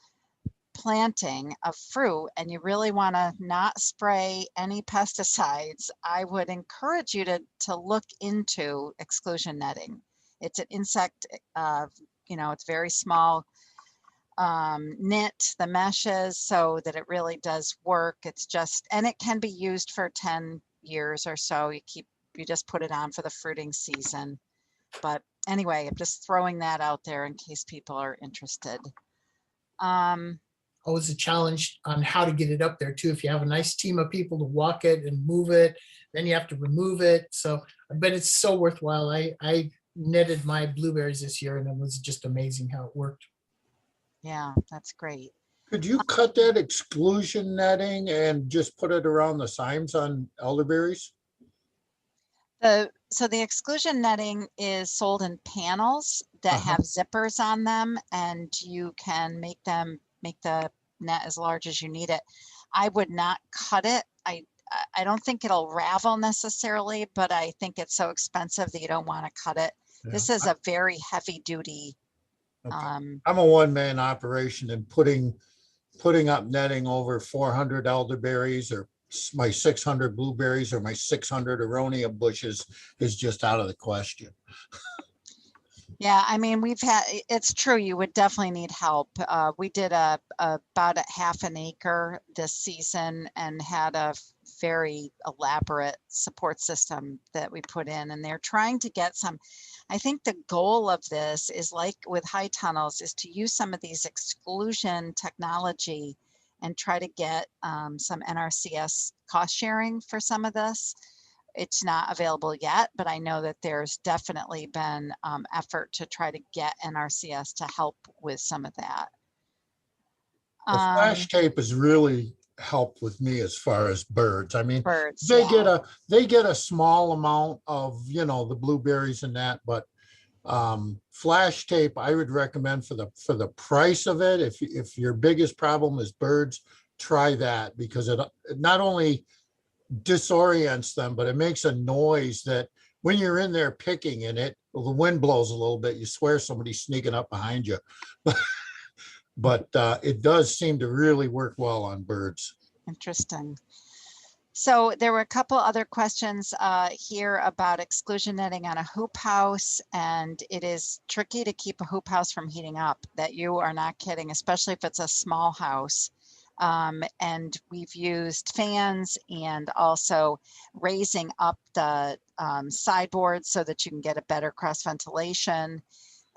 planting of fruit and you really want to not spray any pesticides, I would encourage you to look into exclusion netting. It's an insect, it's very small knit, the meshes, so that it really does work. It's just, and it can be used for 10 years or so. You just put it on for the fruiting season. But anyway, I'm just throwing that out there in case people are interested. Always a challenge on how to get it up there too. If you have a nice team of people to walk it and move it, then you have to remove it. So, but it's so worthwhile. I netted my blueberries this year and it was just amazing how it worked. Yeah, that's great. could you cut that exclusion netting and just put it around the cymes on elderberries? So the exclusion netting is sold in panels that have zippers on them, and you can make the net as large as you need it. I would not cut it. I don't think it'll ravel necessarily, but I think it's so expensive that you don't want to cut it. Yeah. This is a very heavy duty. Okay. I'm a one-man operation, and putting up netting over 400 elderberries or my 600 blueberries or my 600 Aronia bushes is just out of the question. Yeah, I mean, it's true, you would definitely need help. We did about a half an acre this season and had a very elaborate support system that we put in, and they're trying to get some. I think the goal of this is, like with high tunnels, is to use some of these exclusion technology and try to get some NRCS cost sharing for some of this. It's not available yet, but I know that there's definitely been effort to try to get NRCS to help with some of that. The flash tape has really helped with me as far as birds. I mean, birds, they yeah. get a small amount of, the blueberries and that, but flash tape I would recommend for the price of it. If your biggest problem is birds, try that, because it not only disorients them, but it makes a noise that when you're in there picking in it, well, the wind blows a little bit, you swear somebody's sneaking up behind you. But it does seem to really work well on birds. Interesting. So there were a couple other questions here about exclusion netting on a hoop house, and it is tricky to keep a hoop house from heating up. That you are not kidding, especially if it's a small house. And we've used fans and also raising up the sideboard so that you can get a better cross ventilation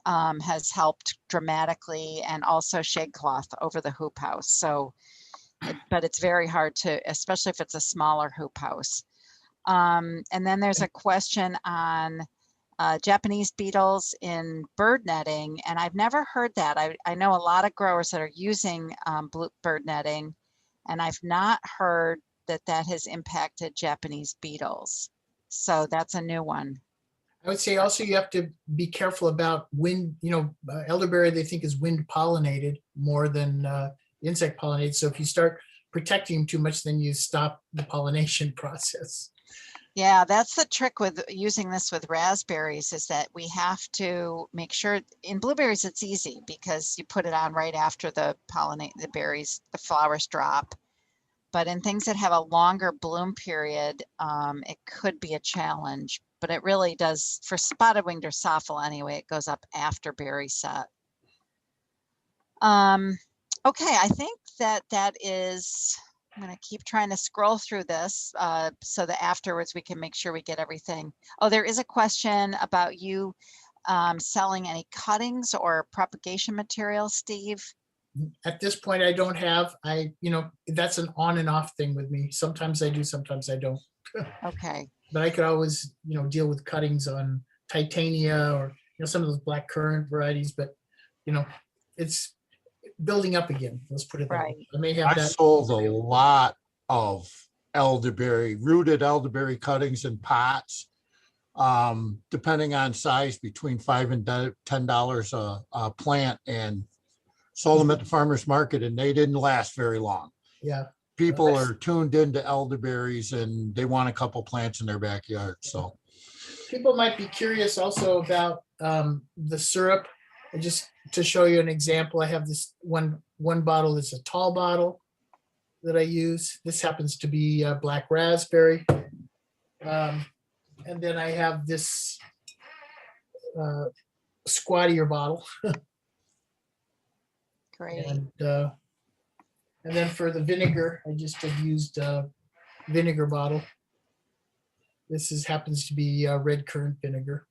has helped dramatically, and also shade cloth over the hoop house. So but it's very hard to, especially if it's a smaller hoop house. And then there's a question on Japanese beetles in bird netting, and I've never heard that. I know a lot of growers that are using bird netting, and I've not heard that that has impacted Japanese beetles. So that's a new one. I would say also you have to be careful about wind, elderberry they think is wind pollinated more than insect pollinated. So if you start protecting them too much, then you stop the pollination process. Yeah, that's the trick with using this with raspberries, is that we have to make sure. In blueberries it's easy because you put it on right after the berries, the flowers drop. But in things that have a longer bloom period, it could be a challenge. But it really does, for spotted winged Drosophila anyway, it goes up after berry set. Okay, I think that is, I'm going to keep trying to scroll through this so that afterwards we can make sure we get everything. Oh, there is a question about you selling any cuttings or propagation material, Steve. At this point, I don't have, that's an on and off thing with me. Sometimes I do, sometimes I don't. Okay. But I could always, deal with cuttings on Titania or, some of those black currant varieties, but, it's building up again. Let's put it that way. I may have I that. sold a lot of rooted elderberry cuttings in pots, depending on size, between $5 and $10 a plant, and sold them at the farmer's market, and they didn't last very long. Yeah. People are tuned into elderberries and they want a couple plants in their backyard. So people might be curious also about the syrup. Just to show you an example, I have this one bottle is a tall bottle that I use. This happens to be black raspberry. And then I have this squattier bottle. Great. And then for the vinegar, I just have used a vinegar bottle. This happens to be red currant vinegar.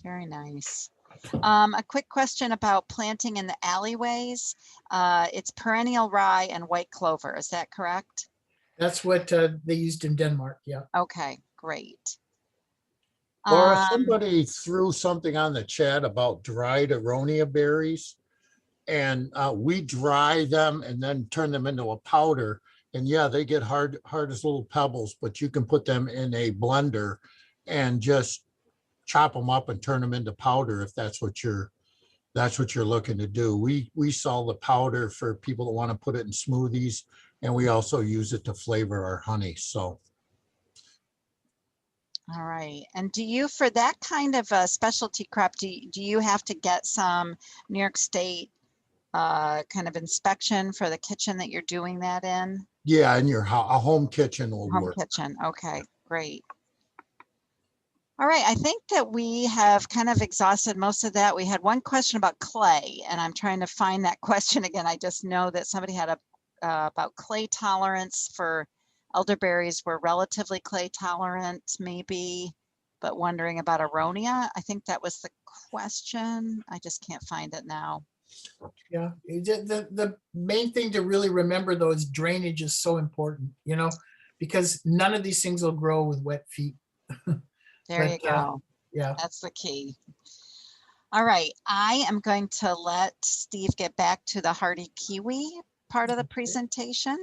Very nice. A quick question about planting in the alleyways. It's perennial rye and white clover. Is that correct? That's what they used in Denmark. Yeah. Okay, great. Laura, somebody threw something on the chat about dried Aronia berries. And we dry them and then turn them into a powder. And yeah, they get hard as little pebbles, but you can put them in a blender and just chop them up and turn them into powder if that's what you're looking to do. We sell the powder for people that want to put it in smoothies, and we also use it to flavor our honey. So. All right. And do you, for that kind of a specialty crop, do you have to get some New York State kind of inspection for the kitchen that you're doing that in? Yeah, in your a home kitchen will work. Home kitchen. Okay, great. All right, I think that we have kind of exhausted most of that. We had one question about clay, and I'm trying to find that question again. I just know that somebody had about clay tolerance for elderberries were relatively clay tolerant, maybe, but wondering about Aronia. I think that was the question. I just can't find it now. Yeah, the main thing to really remember though is drainage is so important, because none of these things will grow with wet feet. There you go. Yeah, that's the key. All right, I am going to let Steve get back to the hardy kiwi part of the presentation.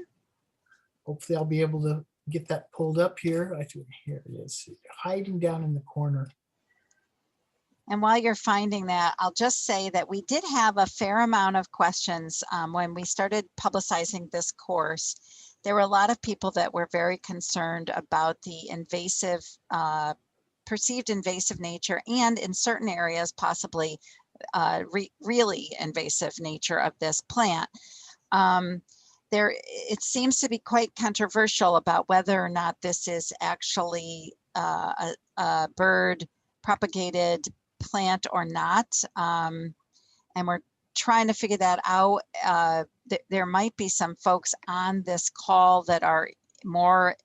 Hopefully I'll be able to get that pulled up here. Here it is, hiding down in the corner. And while you're finding that, I'll just say that we did have a fair amount of questions when we started publicizing this course. There were a lot of people that were very concerned about the invasive, perceived invasive nature, and in certain areas, possibly really invasive nature of this plant. it seems to be quite controversial about whether or not this is actually a bird propagated plant or not. And we're trying to figure that out. There might be some folks on this call that are more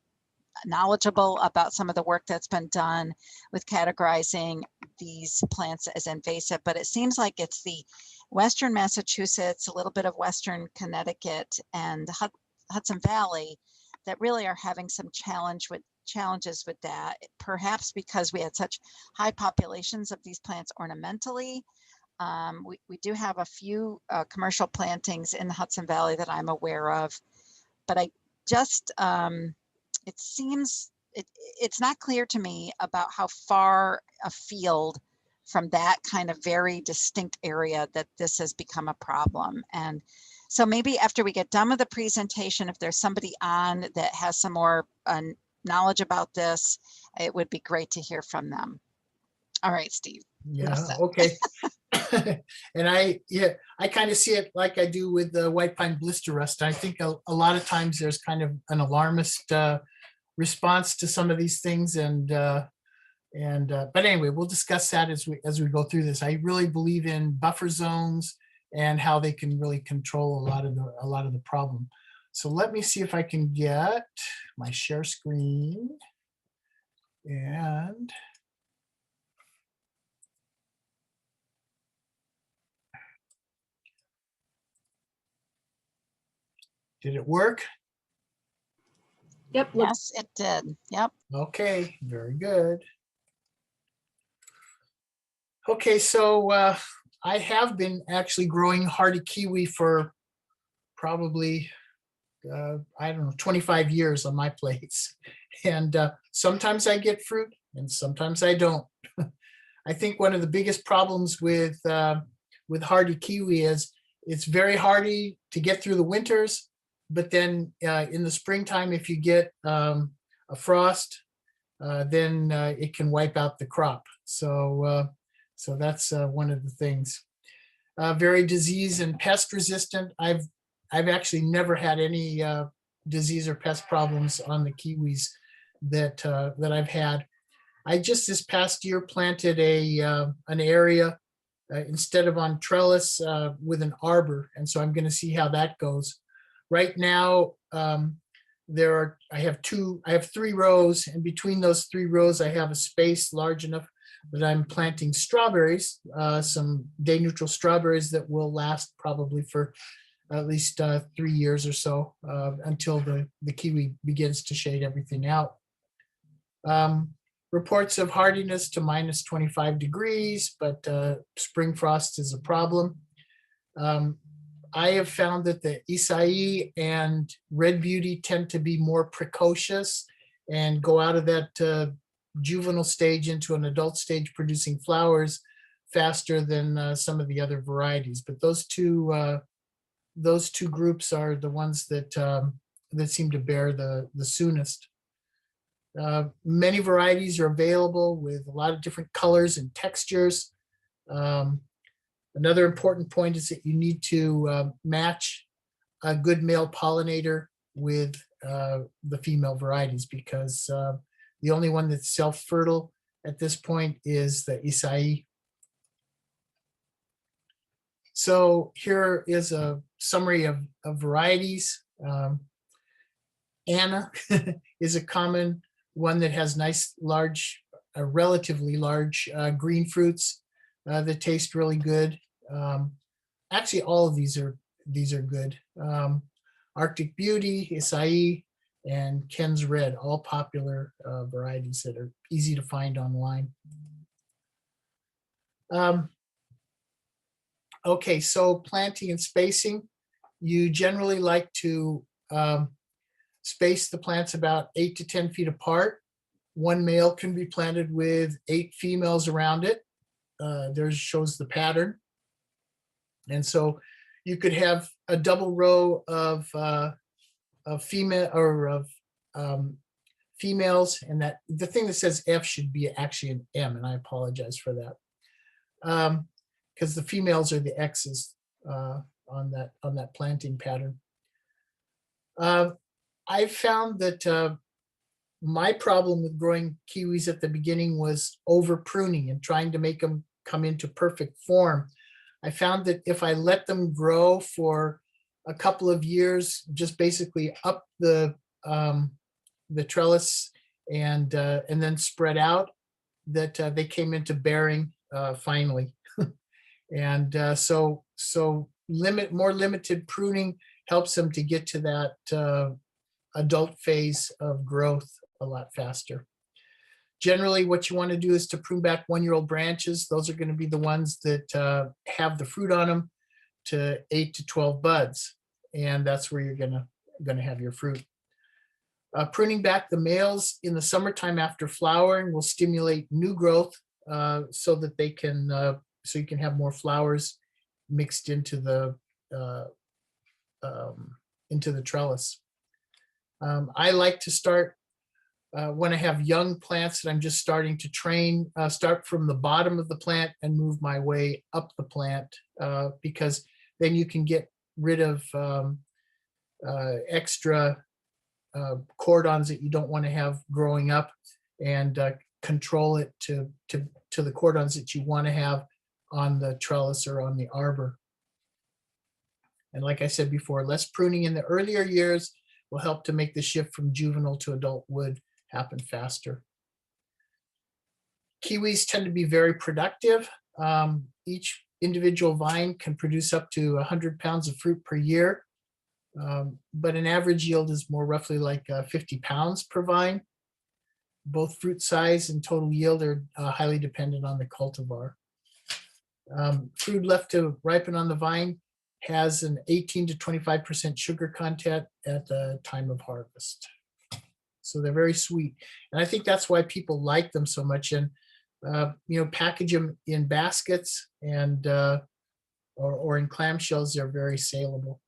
knowledgeable about some of the work that's been done with categorizing these plants as invasive, but it seems like it's the Western Massachusetts, a little bit of Western Connecticut, and Hudson Valley that really are having some challenges with that, perhaps because we had such high populations of these plants ornamentally. We do have a few commercial plantings in the Hudson Valley that I'm aware of, but I just, it seems, it's not clear to me about how far afield from that kind of very distinct area that this has become a problem. And so maybe after we get done with the presentation, if there's somebody on that has some more knowledge about this, it would be great to hear from them. All right, Steve. Yeah, okay. And I kind of see it like I do with the white pine blister rust. I think a lot of times there's kind of an alarmist response to some of these things, but anyway, we'll discuss that as we go through this. I really believe in buffer zones and how they can really control a lot of the problem. So let me see if I can get my share screen and did it work? Yep. Yes, it did. Yep. Okay, very good. Okay, so I have been actually growing hardy kiwi for probably, I don't know, 25 years on my plates. And sometimes I get fruit and sometimes I don't. I think one of the biggest problems with hardy kiwi is it's very hardy to get through the winters, but then in the springtime, if you get a frost, then it can wipe out the crop. So that's one of the things. Very disease and pest resistant. I've actually never had any disease or pest problems on the kiwis that I've had. I just this past year planted an area instead of on trellis with an arbor, and so I'm going to see how that goes. Right now, I have 3 rows, and between those 3 rows, I have a space large enough that I'm planting strawberries, some day neutral strawberries that will last probably for at least 3 years or so until the kiwi begins to shade everything out. Reports of hardiness to minus 25 degrees, but spring frost is a problem. I have found that the Acai and Red Beauty tend to be more precocious and go out of that juvenile stage into an adult stage producing flowers faster than some of the other varieties. But those two groups are the ones that seem to bear the soonest. Many varieties are available with a lot of different colors and textures. Another important point is that you need to match a good male pollinator with the female varieties, because the only one that's self-fertile at this point is the Acai. So here is a summary of varieties. Anna is a common one that has nice, large, relatively large green fruits that taste really good. Actually, all of these are good. Arctic Beauty, Acai, and Ken's Red, all popular varieties that are easy to find online. Okay, so planting and spacing. You generally like to space the plants about 8 to 10 feet apart. One male can be planted with 8 females around it. There shows the pattern. And so you could have a double row of female or of females, and that the thing that says F should be actually an M, and I apologize for that. Because the females are the X's on that planting pattern. I found that my problem with growing kiwis at the beginning was over pruning and trying to make them come into perfect form. I found that if I let them grow for a couple of years, just basically up the trellis and then spread out, that they came into bearing finally. And so more limited pruning helps them to get to that adult phase of growth a lot faster. Generally, what you want to do is to prune back 1-year-old branches. Those are going to be the ones that have the fruit on them, to 8 to 12 buds, and that's where you're going to have your fruit. Pruning back the males in the summertime after flowering will stimulate new growth, so that they can so you can have more flowers mixed into the trellis. I like to start when I have young plants that I'm just starting to train, start from the bottom of the plant and move my way up the plant, because then you can get rid of extra cordons that you don't want to have growing up, and control it to the cordons that you want to have on the trellis or on the arbor. And like I said before, less pruning in the earlier years will help to make the shift from juvenile to adult wood happen faster. Kiwis tend to be very productive. Each individual vine can produce up to 100 pounds of fruit per year, but an average yield is more roughly like 50 pounds per vine. Both fruit size and total yield are highly dependent on the cultivar. Fruit left to ripen on the vine has an 18 to 25% sugar content at the time of harvest. So they're very sweet. And I think that's why people like them so much. And, package them in baskets and or in clamshells, they're very saleable.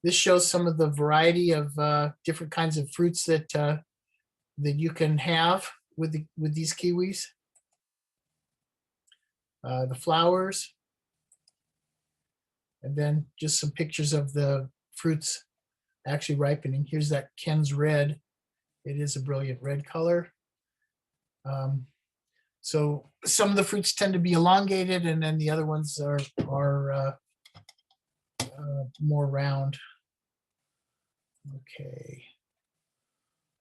This shows some of the variety of different kinds of fruits that you can have with these kiwis. The flowers, and then just some pictures of the fruits actually ripening. Here's that Ken's red. It is a brilliant red color. So some of the fruits tend to be elongated, and then the other ones are more round. Okay.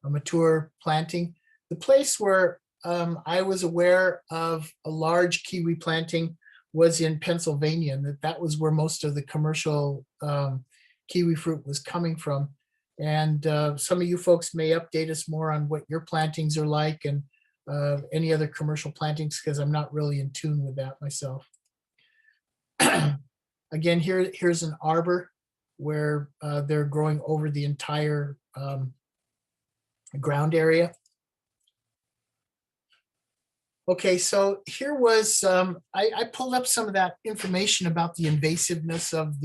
A mature planting. The place where I was aware of a large kiwi planting was in Pennsylvania, and that was where most of the commercial kiwi fruit was coming from. And some of you folks may update us more on what your plantings are like, and any other commercial plantings, because I'm not really in tune with that myself. Again, here's an arbor where they're growing over the entire ground area. Okay, so here was, I pulled up some of that information about the invasiveness of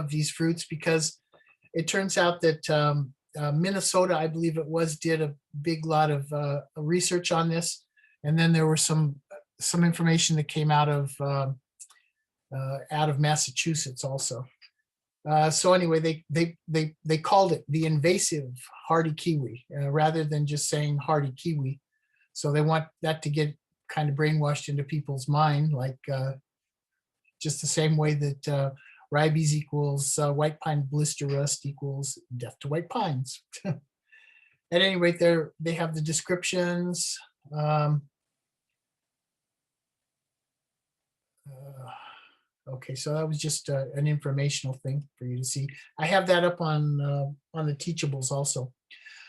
these fruits, because it turns out that Minnesota, I believe it was, did a big lot of research on this, and then there were some information that came out of Massachusetts also. So anyway, they called it the invasive hardy kiwi rather than just saying hardy kiwi. So they want that to get kind of brainwashed into people's mind, like just the same way that ribes equals white pine blister rust equals death to white pines. At any rate, they have the descriptions. Okay, so that was just an informational thing for you to see. I have that up on the teachables also.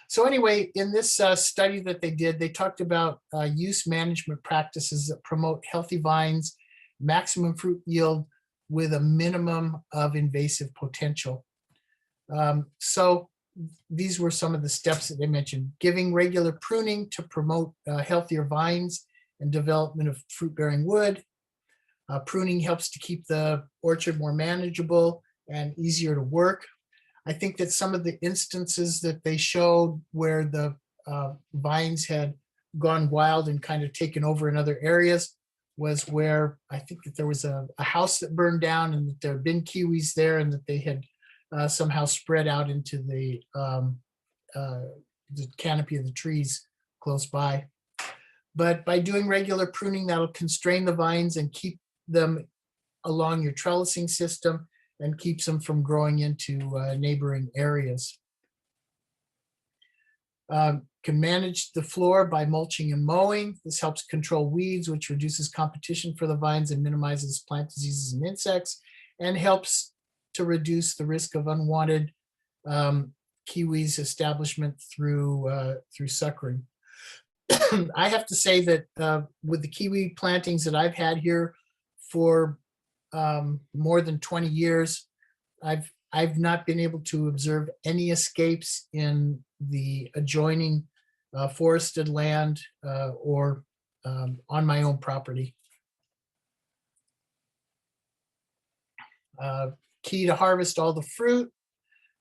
So anyway, in this study that they did, they talked about use management practices that promote healthy vines, maximum fruit yield with a minimum of invasive potential. So these were some of the steps that they mentioned: giving regular pruning to promote healthier vines and development of fruit-bearing wood. Pruning helps to keep the orchard more manageable and easier to work. I think that some of the instances that they showed where the vines had gone wild and kind of taken over in other areas was where I think that there was a house that burned down, and that there had been kiwis there, and that they had somehow spread out into the canopy of the trees close by. But by doing regular pruning, that'll constrain the vines and keep them along your trellising system and keeps them from growing into neighboring areas. Can manage the floor by mulching and mowing. This helps control weeds, which reduces competition for the vines and minimizes plant diseases and insects, and helps to reduce the risk of unwanted kiwis establishment through suckering. I have to say that with the kiwi plantings that I've had here for more than 20 years, I've not been able to observe any escapes in the adjoining forested land or on my own property. Key to harvest all the fruit.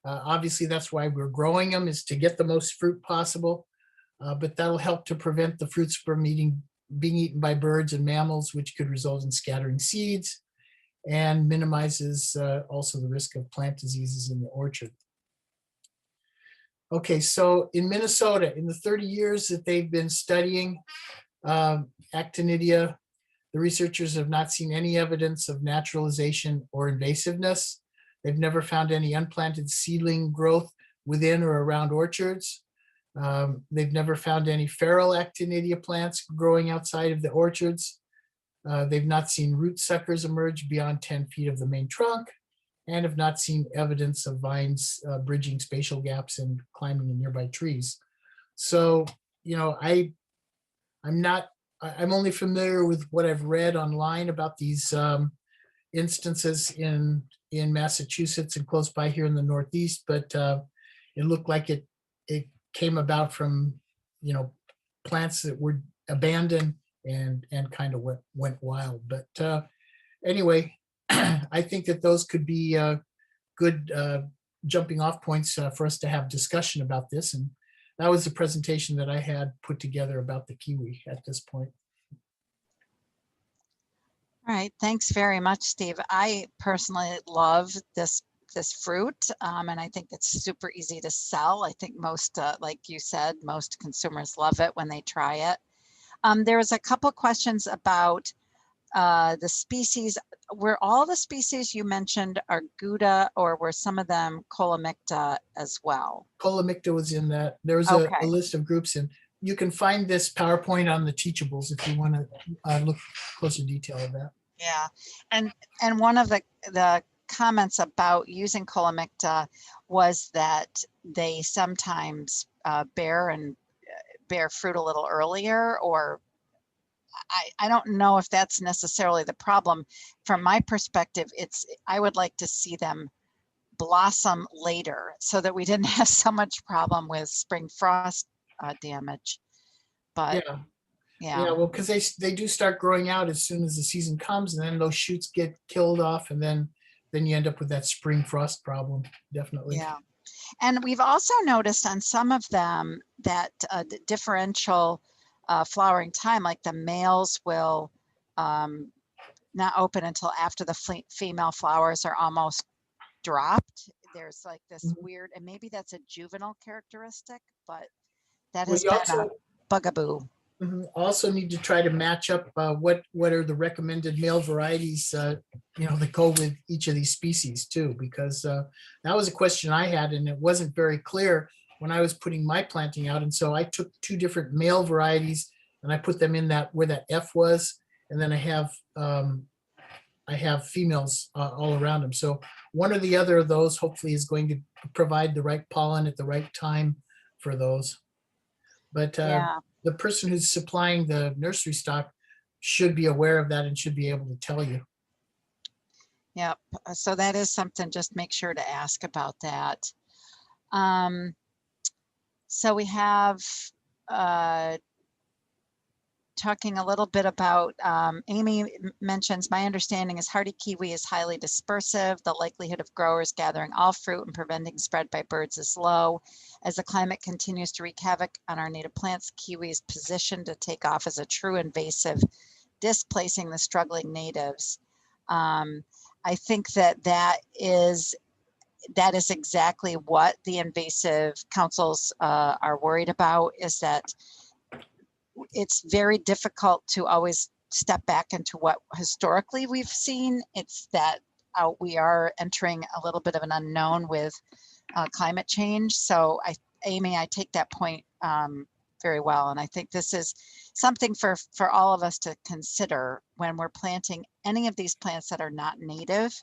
Obviously, that's why we're growing them, is to get the most fruit possible. But that'll help to prevent the fruits from being eaten by birds and mammals, which could result in scattering seeds, and minimizes also the risk of plant diseases in the orchard. Okay, so in Minnesota, in the 30 years that they've been studying actinidia, the researchers have not seen any evidence of naturalization or invasiveness. They've never found any unplanted seedling growth within or around orchards. They've never found any feral actinidia plants growing outside of the orchards. They've not seen root suckers emerge beyond 10 feet of the main trunk, and have not seen evidence of vines bridging spatial gaps and climbing in nearby trees. So, you know, I'm only familiar with what I've read online about these instances in Massachusetts and close by here in the Northeast, but it looked like it came about from, you know, plants that were abandoned and kind of went wild. But anyway, I think that those could be good jumping off points for us to have discussion about this. And that was the presentation that I had put together about the kiwi at this point. All right, thanks very much, Steve. I personally love this fruit, and I think it's super easy to sell. I think most, like you said, most consumers love it when they try it. There was a couple questions about the species. Were all the species you mentioned are Gouda, or were some of them Colomicta as well? Colomicta was in that. There was a list of groups, and you can find this PowerPoint on the Teachables if you want to look closer detail of that. Yeah, and one of the comments about using Colomicta was that they sometimes bear fruit a little earlier, or I don't know if that's necessarily the problem. From my perspective, I would like to see them blossom later so that we didn't have so much problem with spring frost damage. But yeah, well, because they do start growing out as soon as the season comes, and then those shoots get killed off, and then you end up with that spring frost problem. Definitely. Yeah. And we've also noticed on some of them that the differential flowering time, like the males will not open until after the female flowers are almost dropped. There's like this weird, and maybe that's a juvenile characteristic, but that has been a bugaboo. Also need to try to match up what are the recommended male varieties that go with each of these species too, because that was a question I had, and it wasn't very clear when I was putting my planting out. And so I took two different male varieties and I put them in that where that F was, and then I have females all around them. So one or the other of those hopefully is going to provide the right pollen at the right time for those. But the person who's supplying the nursery stock should be aware of that and should be able to tell you. Yep. So that is something, just make sure to ask about that. So we have talking a little bit about, Amy mentions, my understanding is hardy kiwi is highly dispersive. The likelihood of growers gathering all fruit and preventing spread by birds is low. As the climate continues to wreak havoc on our native plants, kiwi is positioned to take off as a true invasive, displacing the struggling natives. I think that is that is exactly what the invasive councils are worried about, is that it's very difficult to always step back into what historically we've seen. It's that we are entering a little bit of an unknown with climate change. So Amy, I take that point very well. And I think this is something for all of us to consider when we're planting any of these plants that are not native.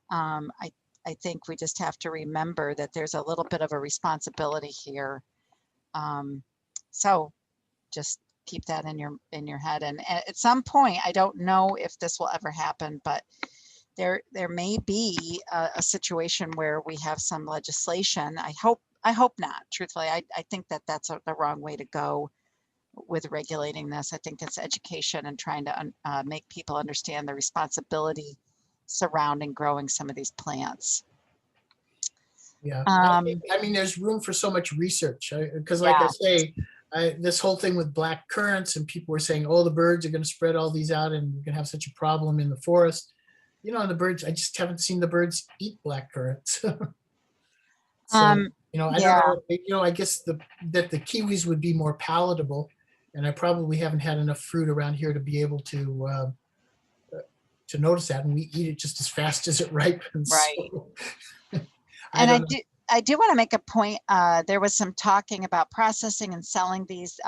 I think we just have to remember that there's a little bit of a responsibility here. So just keep that in your head. And at some point, I don't know if this will ever happen, but there may be a situation where we have some legislation. I hope not. Truthfully, I think that that's the wrong way to go with regulating this. I think it's education and trying to make people understand the responsibility surrounding growing some of these plants. Yeah, I mean, there's room for so much research because, like I say, this whole thing with black currants, and people were saying, "Oh, the birds are going to spread all these out, and we're going to have such a problem in the forest." You know, the birds. I just haven't seen the birds eat black currants. So, you know, I don't know. You know, I guess that the kiwis would be more palatable, and I probably haven't had enough fruit around here to be able to notice that, and we eat it just as fast as it ripens. Right. So, And I do want to make a point. There was some talking about processing and selling these.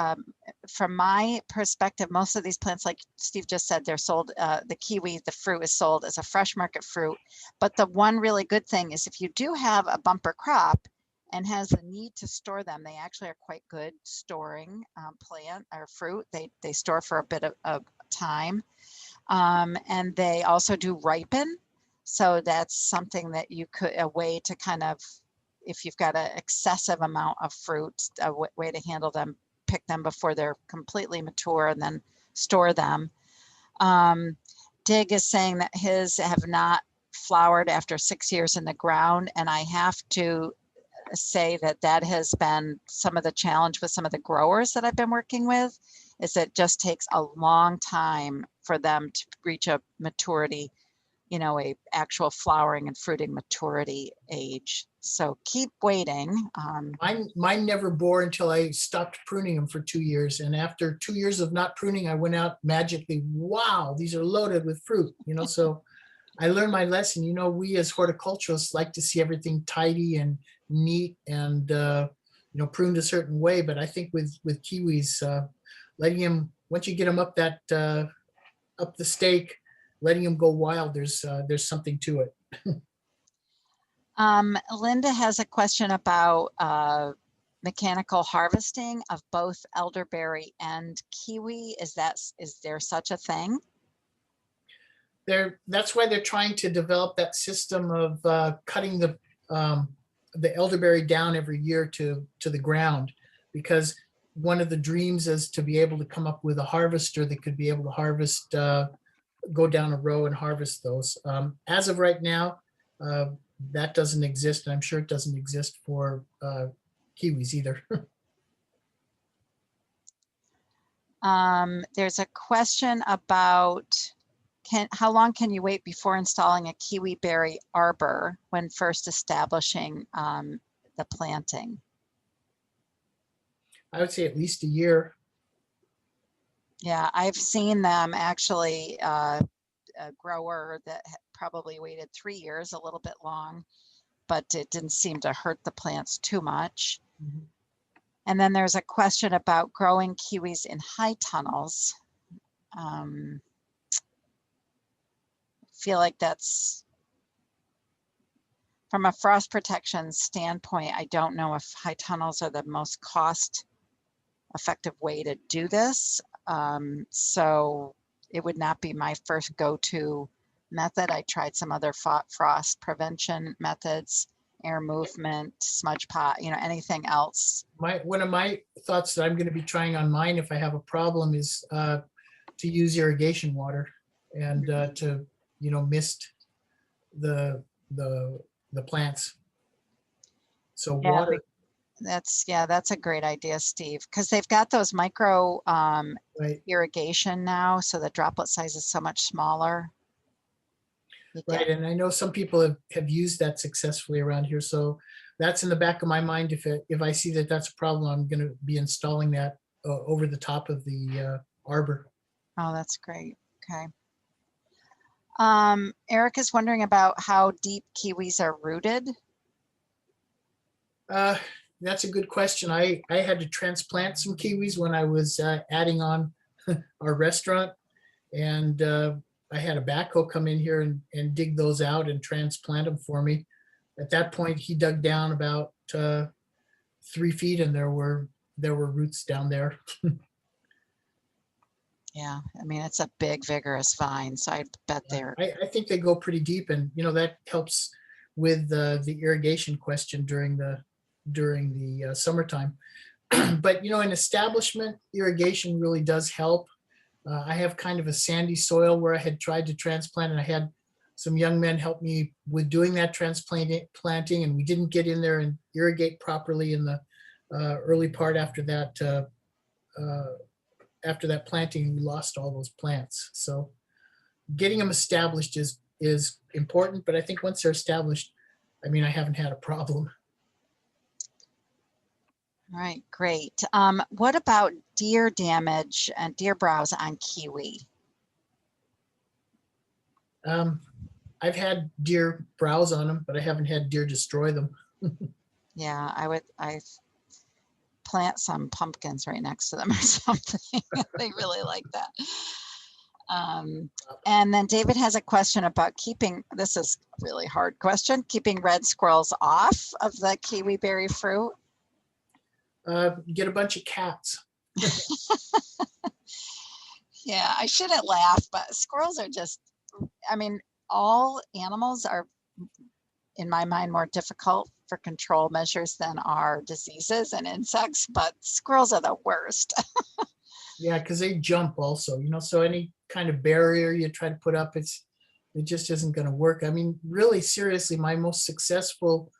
From my perspective, most of these plants, like Steve just said, they're sold, the kiwi, the fruit is sold as a fresh market fruit. But the one really good thing is if you do have a bumper crop and has the need to store them, they actually are quite good storing plant or fruit. They store for a bit of time. And they also do ripen. So that's something that you could, a way to kind of, if you've got an excessive amount of fruit, a way to handle them, pick them before they're completely mature and then store them. Dig is saying that his have not flowered after 6 years in the ground. And I have to say that has been some of the challenge with some of the growers that I've been working with, is it just takes a long time for them to reach a maturity, you know, a actual flowering and fruiting maturity age. So keep waiting. Mine never bore until I stopped pruning them for 2 years. And after 2 years of not pruning, I went out magically, wow, these are loaded with fruit, you know, so I learned my lesson. You know, we as horticulturalists like to see everything tidy and neat and, you know, pruned a certain way. But I think with kiwis, letting them, once you get them up that, up the stake, letting them go wild, there's something to it. Linda has a question about mechanical harvesting of both elderberry and kiwi. Is there such a thing? That's why they're trying to develop that system of cutting the elderberry down every year to the ground, because one of the dreams is to be able to come up with a harvester that could be able to harvest, go down a row and harvest those. As of right now, that doesn't exist, and I'm sure it doesn't exist for kiwis either. There's a question about how long can you wait before installing a kiwi berry arbor when first establishing the planting? I would say at least a year. Yeah, I've seen them actually, a grower that probably waited 3 years, a little bit long, but it didn't seem to hurt the plants too much. Mhm. And then there's a question about growing kiwis in high tunnels. Feel like that's, from a frost protection standpoint, I don't know if high tunnels are the most cost effective way to do this. So it would not be my first go-to method. I tried some other frost prevention methods, air movement, smudge pot, you know, anything else. One of my thoughts that I'm going to be trying on mine if I have a problem is to use irrigation water and to, you know, mist the plants. So Yeah, water. that's a great idea, Steve, because they've got those micro Right. irrigation now, so the droplet size is so much smaller. you Right, get, and I know some people have used that successfully around here, so that's in the back of my mind. If I see that that's a problem, I'm gonna be installing that over the top of the arbor. oh, that's great. Okay. Eric is wondering about how deep kiwis are rooted. That's a good question. I had to transplant some kiwis when I was adding on our restaurant, and I had a backhoe come in here and dig those out and transplant them for me. At that point, he dug down about 3 feet, and there were roots down there. Yeah, I mean, it's a big, vigorous vine, so I bet they're, I think they go pretty deep, and that helps with the irrigation question during the summertime. But in establishment, irrigation really does help. I have kind of a sandy soil where I had tried to transplant, and I had some young men help me with doing that planting, and we didn't get in there and irrigate properly in the early part after that planting. We lost all those plants. So getting them established is important, but I think once they're established, I mean, I haven't had a problem. all right, great. What about deer damage and deer browse on kiwi? I've had deer browse on them, but I haven't had deer destroy them. Yeah, I plant some pumpkins right next to them or something. They really like that. And then David has a question about this is a really hard question, keeping red squirrels off of the kiwi berry fruit. Get a bunch of cats. Yeah, I shouldn't laugh, but squirrels are just, I mean, all animals are, in my mind, more difficult for control measures than are diseases and insects, but squirrels are the worst. Yeah, because they jump also, so any kind of barrier you try to put up, it just isn't going to work. I mean, really seriously, my most successful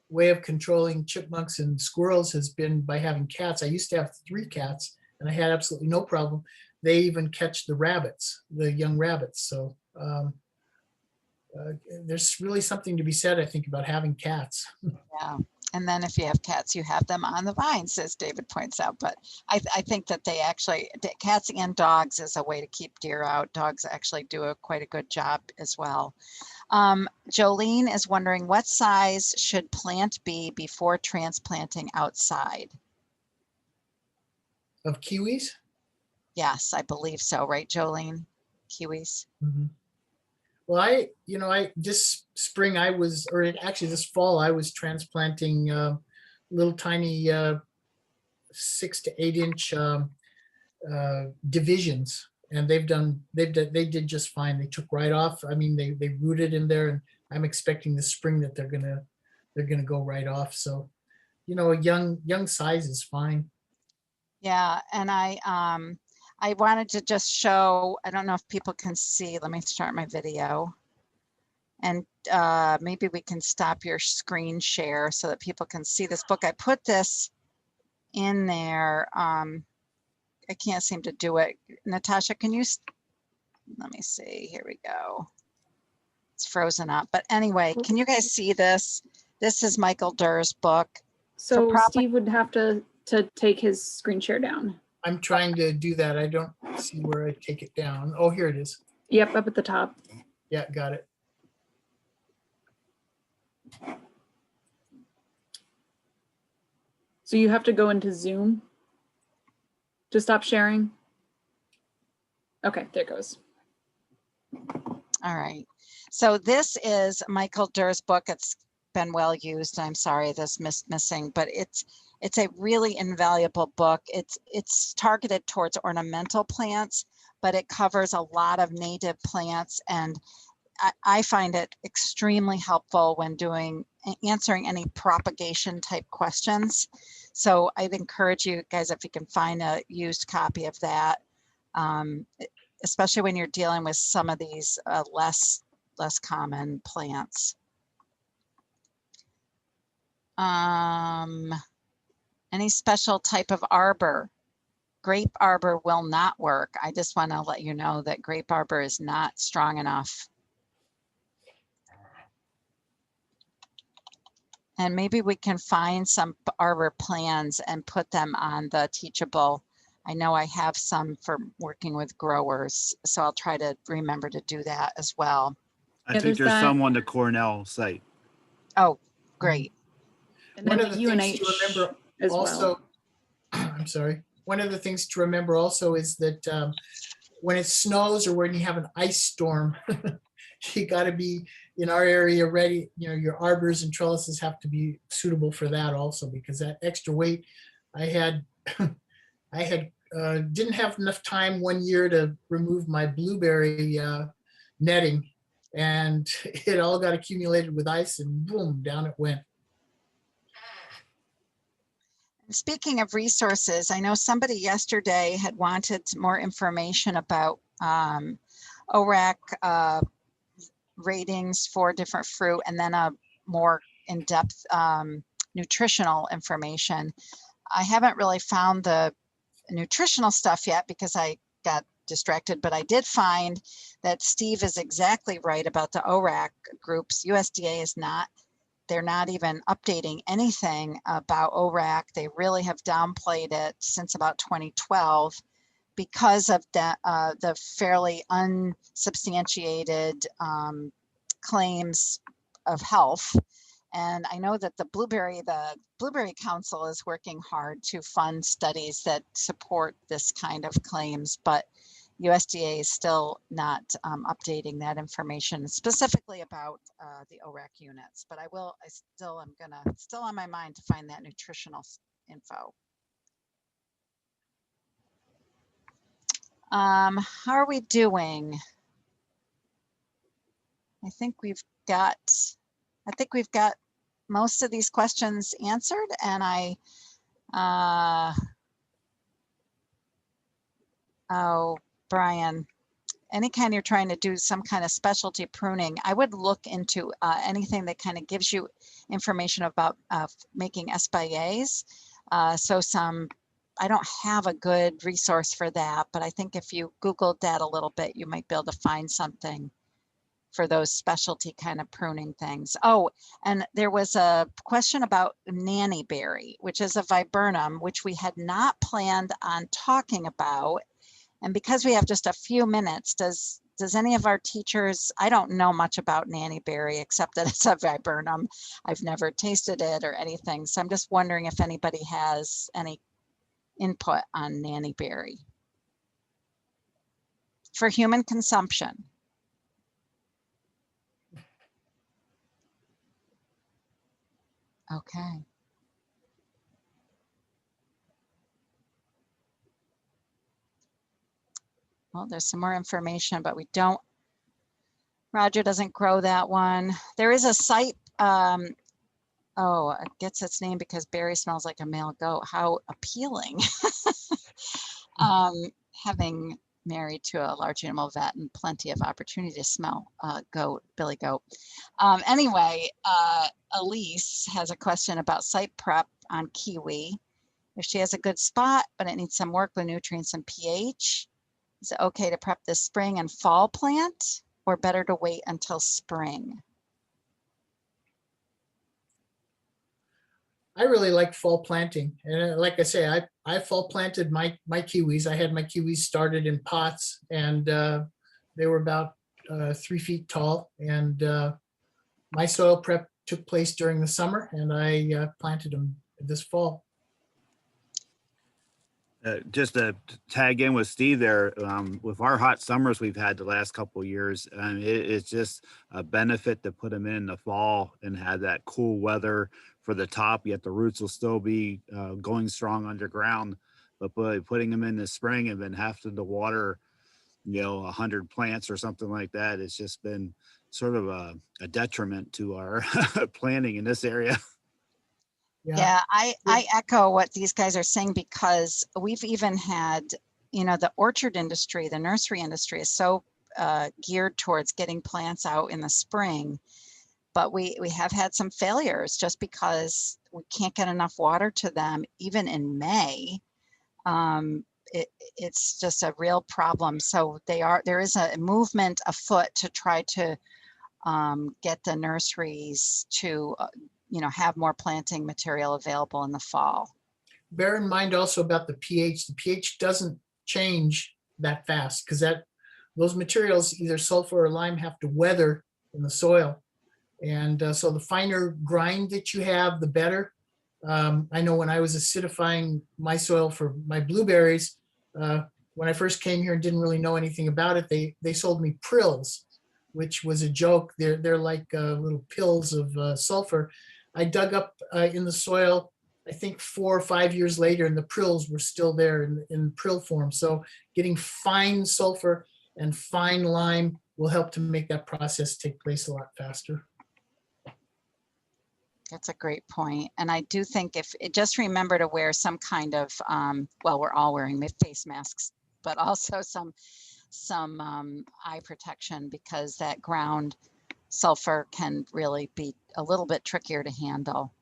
way of controlling chipmunks and squirrels has been by having cats. I used to have 3 cats, and I had absolutely no problem. They even catch the rabbits, the young rabbits. So there's really something to be said, I think, about having cats. Yeah. And then if you have cats, you have them on the vines, as David points out. But I think that cats and dogs is a way to keep deer out. Dogs actually do quite a good job as well. Jolene is wondering, what size should plant be before transplanting outside? Of kiwis? Yes, I believe so. Right, Jolene? Kiwis? Mhm. Well, I this spring actually this fall, I was transplanting little tiny 6 to 8 inch divisions, and they did just fine. They took right off. I mean, they rooted in there, and I'm expecting this spring that they're gonna go right off. So, a young size is fine. Yeah, and I wanted to just show, I don't know if people can see, let me start my video. And maybe we can stop your screen share so that people can see this book. I put this in there. I can't seem to do it. Natasha, can you, let me see, here we go. It's frozen up, but anyway, can you guys see this? This is Michael Durr's book. So Steve would have to take his screen share down. I'm trying to do that. I don't see where I take it down. Oh, here it is. Yep, up at the top. Yeah, got it. So you have to go into Zoom to stop sharing. Okay, there it goes. All right. So this is Michael Durr's book. It's been well used. I'm sorry, this missing, but it's a really invaluable book. It's targeted towards ornamental plants, but it covers a lot of native plants, and I find it extremely helpful when answering any propagation type questions. So I'd encourage you guys, if you can find a used copy of that, especially when you're dealing with some of these less common plants. Any special type of arbor? Grape arbor will not work. I just want to let you know that grape arbor is not strong enough. And maybe we can find some arbor plans and put them on the Teachable. I know I have some for working with growers, so I'll try to remember to do that as well. I Yeah, think there's there's that. some on the Cornell site. Oh, great. And One then of the the things UNH to remember as also, well. I'm sorry. One of the things to remember also is that when it snows or when you have an ice storm, you got to be in our area ready. You know, your arbors and trellises have to be suitable for that also, because that extra weight I had, didn't have enough time one year to remove my blueberry netting, and it all got accumulated with ice, and boom, down it went. Speaking of resources, I know somebody yesterday had wanted more information about ORAC ratings for different fruit, and then a more in-depth nutritional information. I haven't really found the nutritional stuff yet because I got distracted, but I did find that Steve is exactly right about the ORAC groups. USDA is not. They're not even updating anything about ORAC. They really have downplayed it since about 2012 because of the fairly unsubstantiated claims of health. And I know that the Blueberry Council is working hard to fund studies that support this kind of claims, but USDA is still not updating that information specifically about the ORAC units, but I still on my mind to find that nutritional info. How are we doing? I think we've got most of these questions answered, and oh, Brian, anytime you're trying to do some kind of specialty pruning, I would look into anything that kind of gives you information about making SBAs. I don't have a good resource for that, but I think if you Googled that a little bit, you might be able to find something for those specialty kind of pruning things. Oh, and there was a question about nannyberry, which is a viburnum, which we had not planned on talking about. And because we have just a few minutes, does any of our teachers, I don't know much about nannyberry except that it's a viburnum. I've never tasted it or anything. So I'm just wondering if anybody has any input on nannyberry for human consumption. Okay. Well, there's some more information, but Roger doesn't grow that one. There is a site, oh, it gets its name because berry smells like a male goat. How appealing. Having married to a large animal vet and plenty of opportunity to smell billy goat. Anyway, Elise has a question about site prep on kiwi. If she has a good spot, but it needs some work with nutrients and pH, is it okay to prep this spring and fall plant, or better to wait until spring? I really like fall planting. And like I say, I fall planted my kiwis. I had my kiwis started in pots, and they were about 3 feet tall. And my soil prep took place during the summer, and I planted them this fall. Just to tag in with Steve there, with our hot summers we've had the last couple of years, it's just a benefit to put them in the fall and have that cool weather for the top, yet the roots will still be going strong underground. But by putting them in the spring and then having to water, 100 plants or something like that, it's just been sort of a detriment to our planting in this area. Yeah, I echo what these guys are saying, because we've even had, the orchard industry, the nursery industry is so geared towards getting plants out in the spring, but we have had some failures just because we can't get enough water to them, even in May. It's just a real problem. So there is a movement afoot to try to get the nurseries to have more planting material available in the fall. Bear in mind also about the pH. The pH doesn't change that fast because those materials, either sulfur or lime, have to weather in the soil. And so the finer grind that you have, the better. I know when I was acidifying my soil for my blueberries, when I first came here and didn't really know anything about it, they sold me prills, which was a joke. They're like little pills of sulfur. I dug up in the soil, I think 4 or 5 years later, and the prills were still there in prill form. So getting fine sulfur and fine lime will help to make that process take place a lot faster. That's a great point. And I do think just remember to wear some kind of, well, we're all wearing face masks, but also some eye protection, because that ground sulfur can really be a little bit trickier to handle.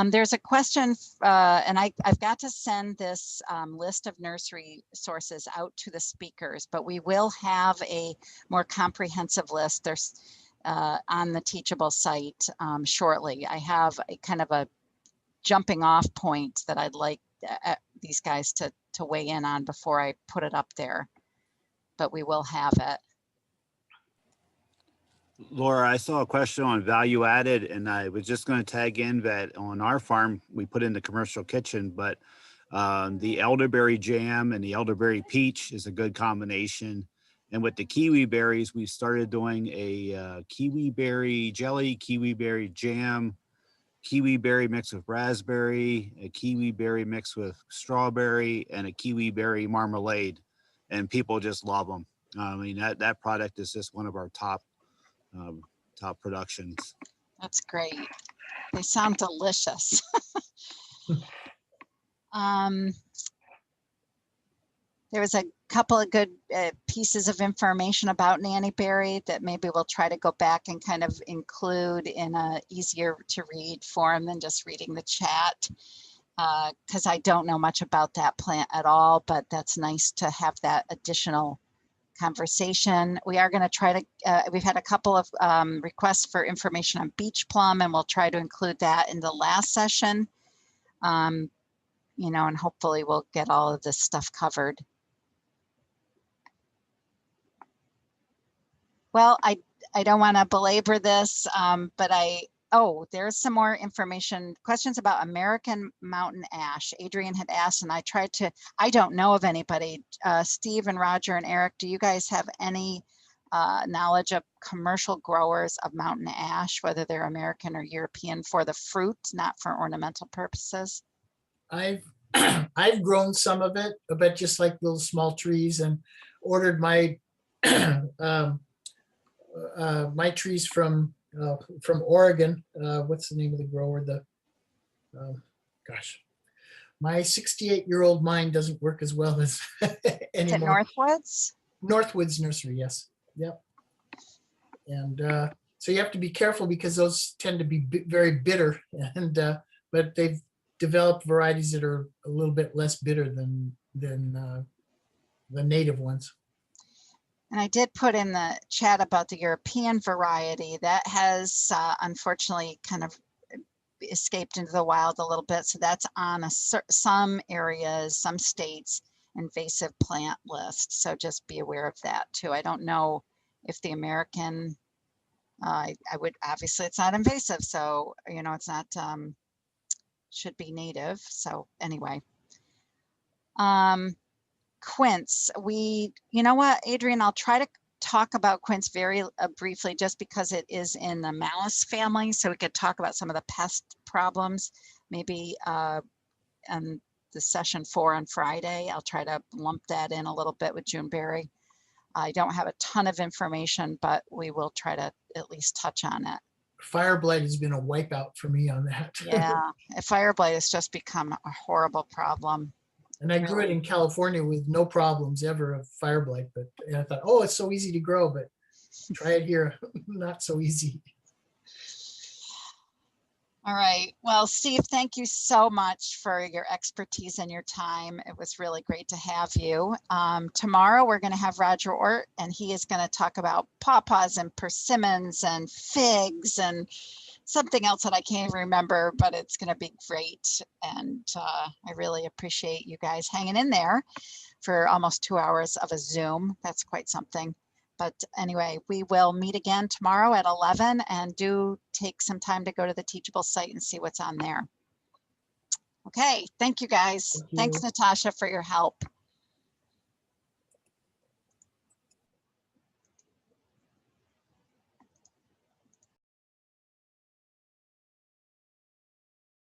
There's a question, and I've got to send this list of nursery sources out to the speakers, but we will have a more comprehensive list. There's on the Teachable site shortly. I have a kind of a jumping off point that I'd like these guys to weigh in on before I put it up there, but we will have it. Laura, I saw a question on value added, and I was just going to tag in that on our farm, we put in the commercial kitchen, but the elderberry jam and the elderberry peach is a good combination. And with the kiwi berries, we started doing a kiwi berry jelly, kiwi berry jam, kiwi berry mixed with raspberry, a kiwi berry mixed with strawberry, and a kiwi berry marmalade. And people just love them. I mean, that product is just one of our top productions. That's great. They sound delicious. There was a couple of good pieces of information about nannyberry that maybe we'll try to go back and kind of include in a easier to read form than just reading the chat, because I don't know much about that plant at all, but that's nice to have that additional conversation. We are going to try to, we've had a couple of requests for information on beach plum, and we'll try to include that in the last session. And hopefully we'll get all of this stuff covered. Well, I don't want to belabor this, but there's some more information, questions about American mountain ash. Adrian had asked, and I don't know of anybody. Steve and Roger and Eric, do you guys have any knowledge of commercial growers of mountain ash, whether they're American or European, for the fruit, not for ornamental purposes? I've grown some of it, but just like little small trees, and ordered my my trees from Oregon. What's the name of the grower? My 68-year-old mind doesn't work as well as anymore. Is it Northwoods? Northwoods Nursery, yes. Yep. And so you have to be careful because those tend to be very bitter, and but they've developed varieties that are a little bit less bitter than the native ones. And I did put in the chat about the European variety that has unfortunately kind of escaped into the wild a little bit. So that's on some areas, some states, invasive plant list. So just be aware of that too. I don't know if the American, I would, obviously it's not invasive. So, it's not, should be native. So anyway. Quince, you know what, Adrian, I'll try to talk about quince very briefly, just because it is in the Malus family. So we could talk about some of the pest problems, maybe on the session 4 on Friday. I'll try to lump that in a little bit with Juneberry. I don't have a ton of information, but we will try to at least touch on it. Fire blight has been a wipeout for me on that. Yeah, fire blight has just become a horrible problem. And I grew it in California with no problems ever of fire blight, but I thought, oh, it's so easy to grow, but try it here, not so easy. All right. Well, Steve, thank you so much for your expertise and your time. It was really great to have you. Tomorrow, we're going to have Roger Ort, and he is going to talk about pawpaws and persimmons and figs and something else that I can't even remember, but it's going to be great. And I really appreciate you guys hanging in there for almost 2 hours of a Zoom. That's quite something. But anyway, we will meet again tomorrow at 11, and do take some time to go to the Teachable site and see what's on there. Okay, thank you guys. Thank Thanks, you. Natasha, for your help.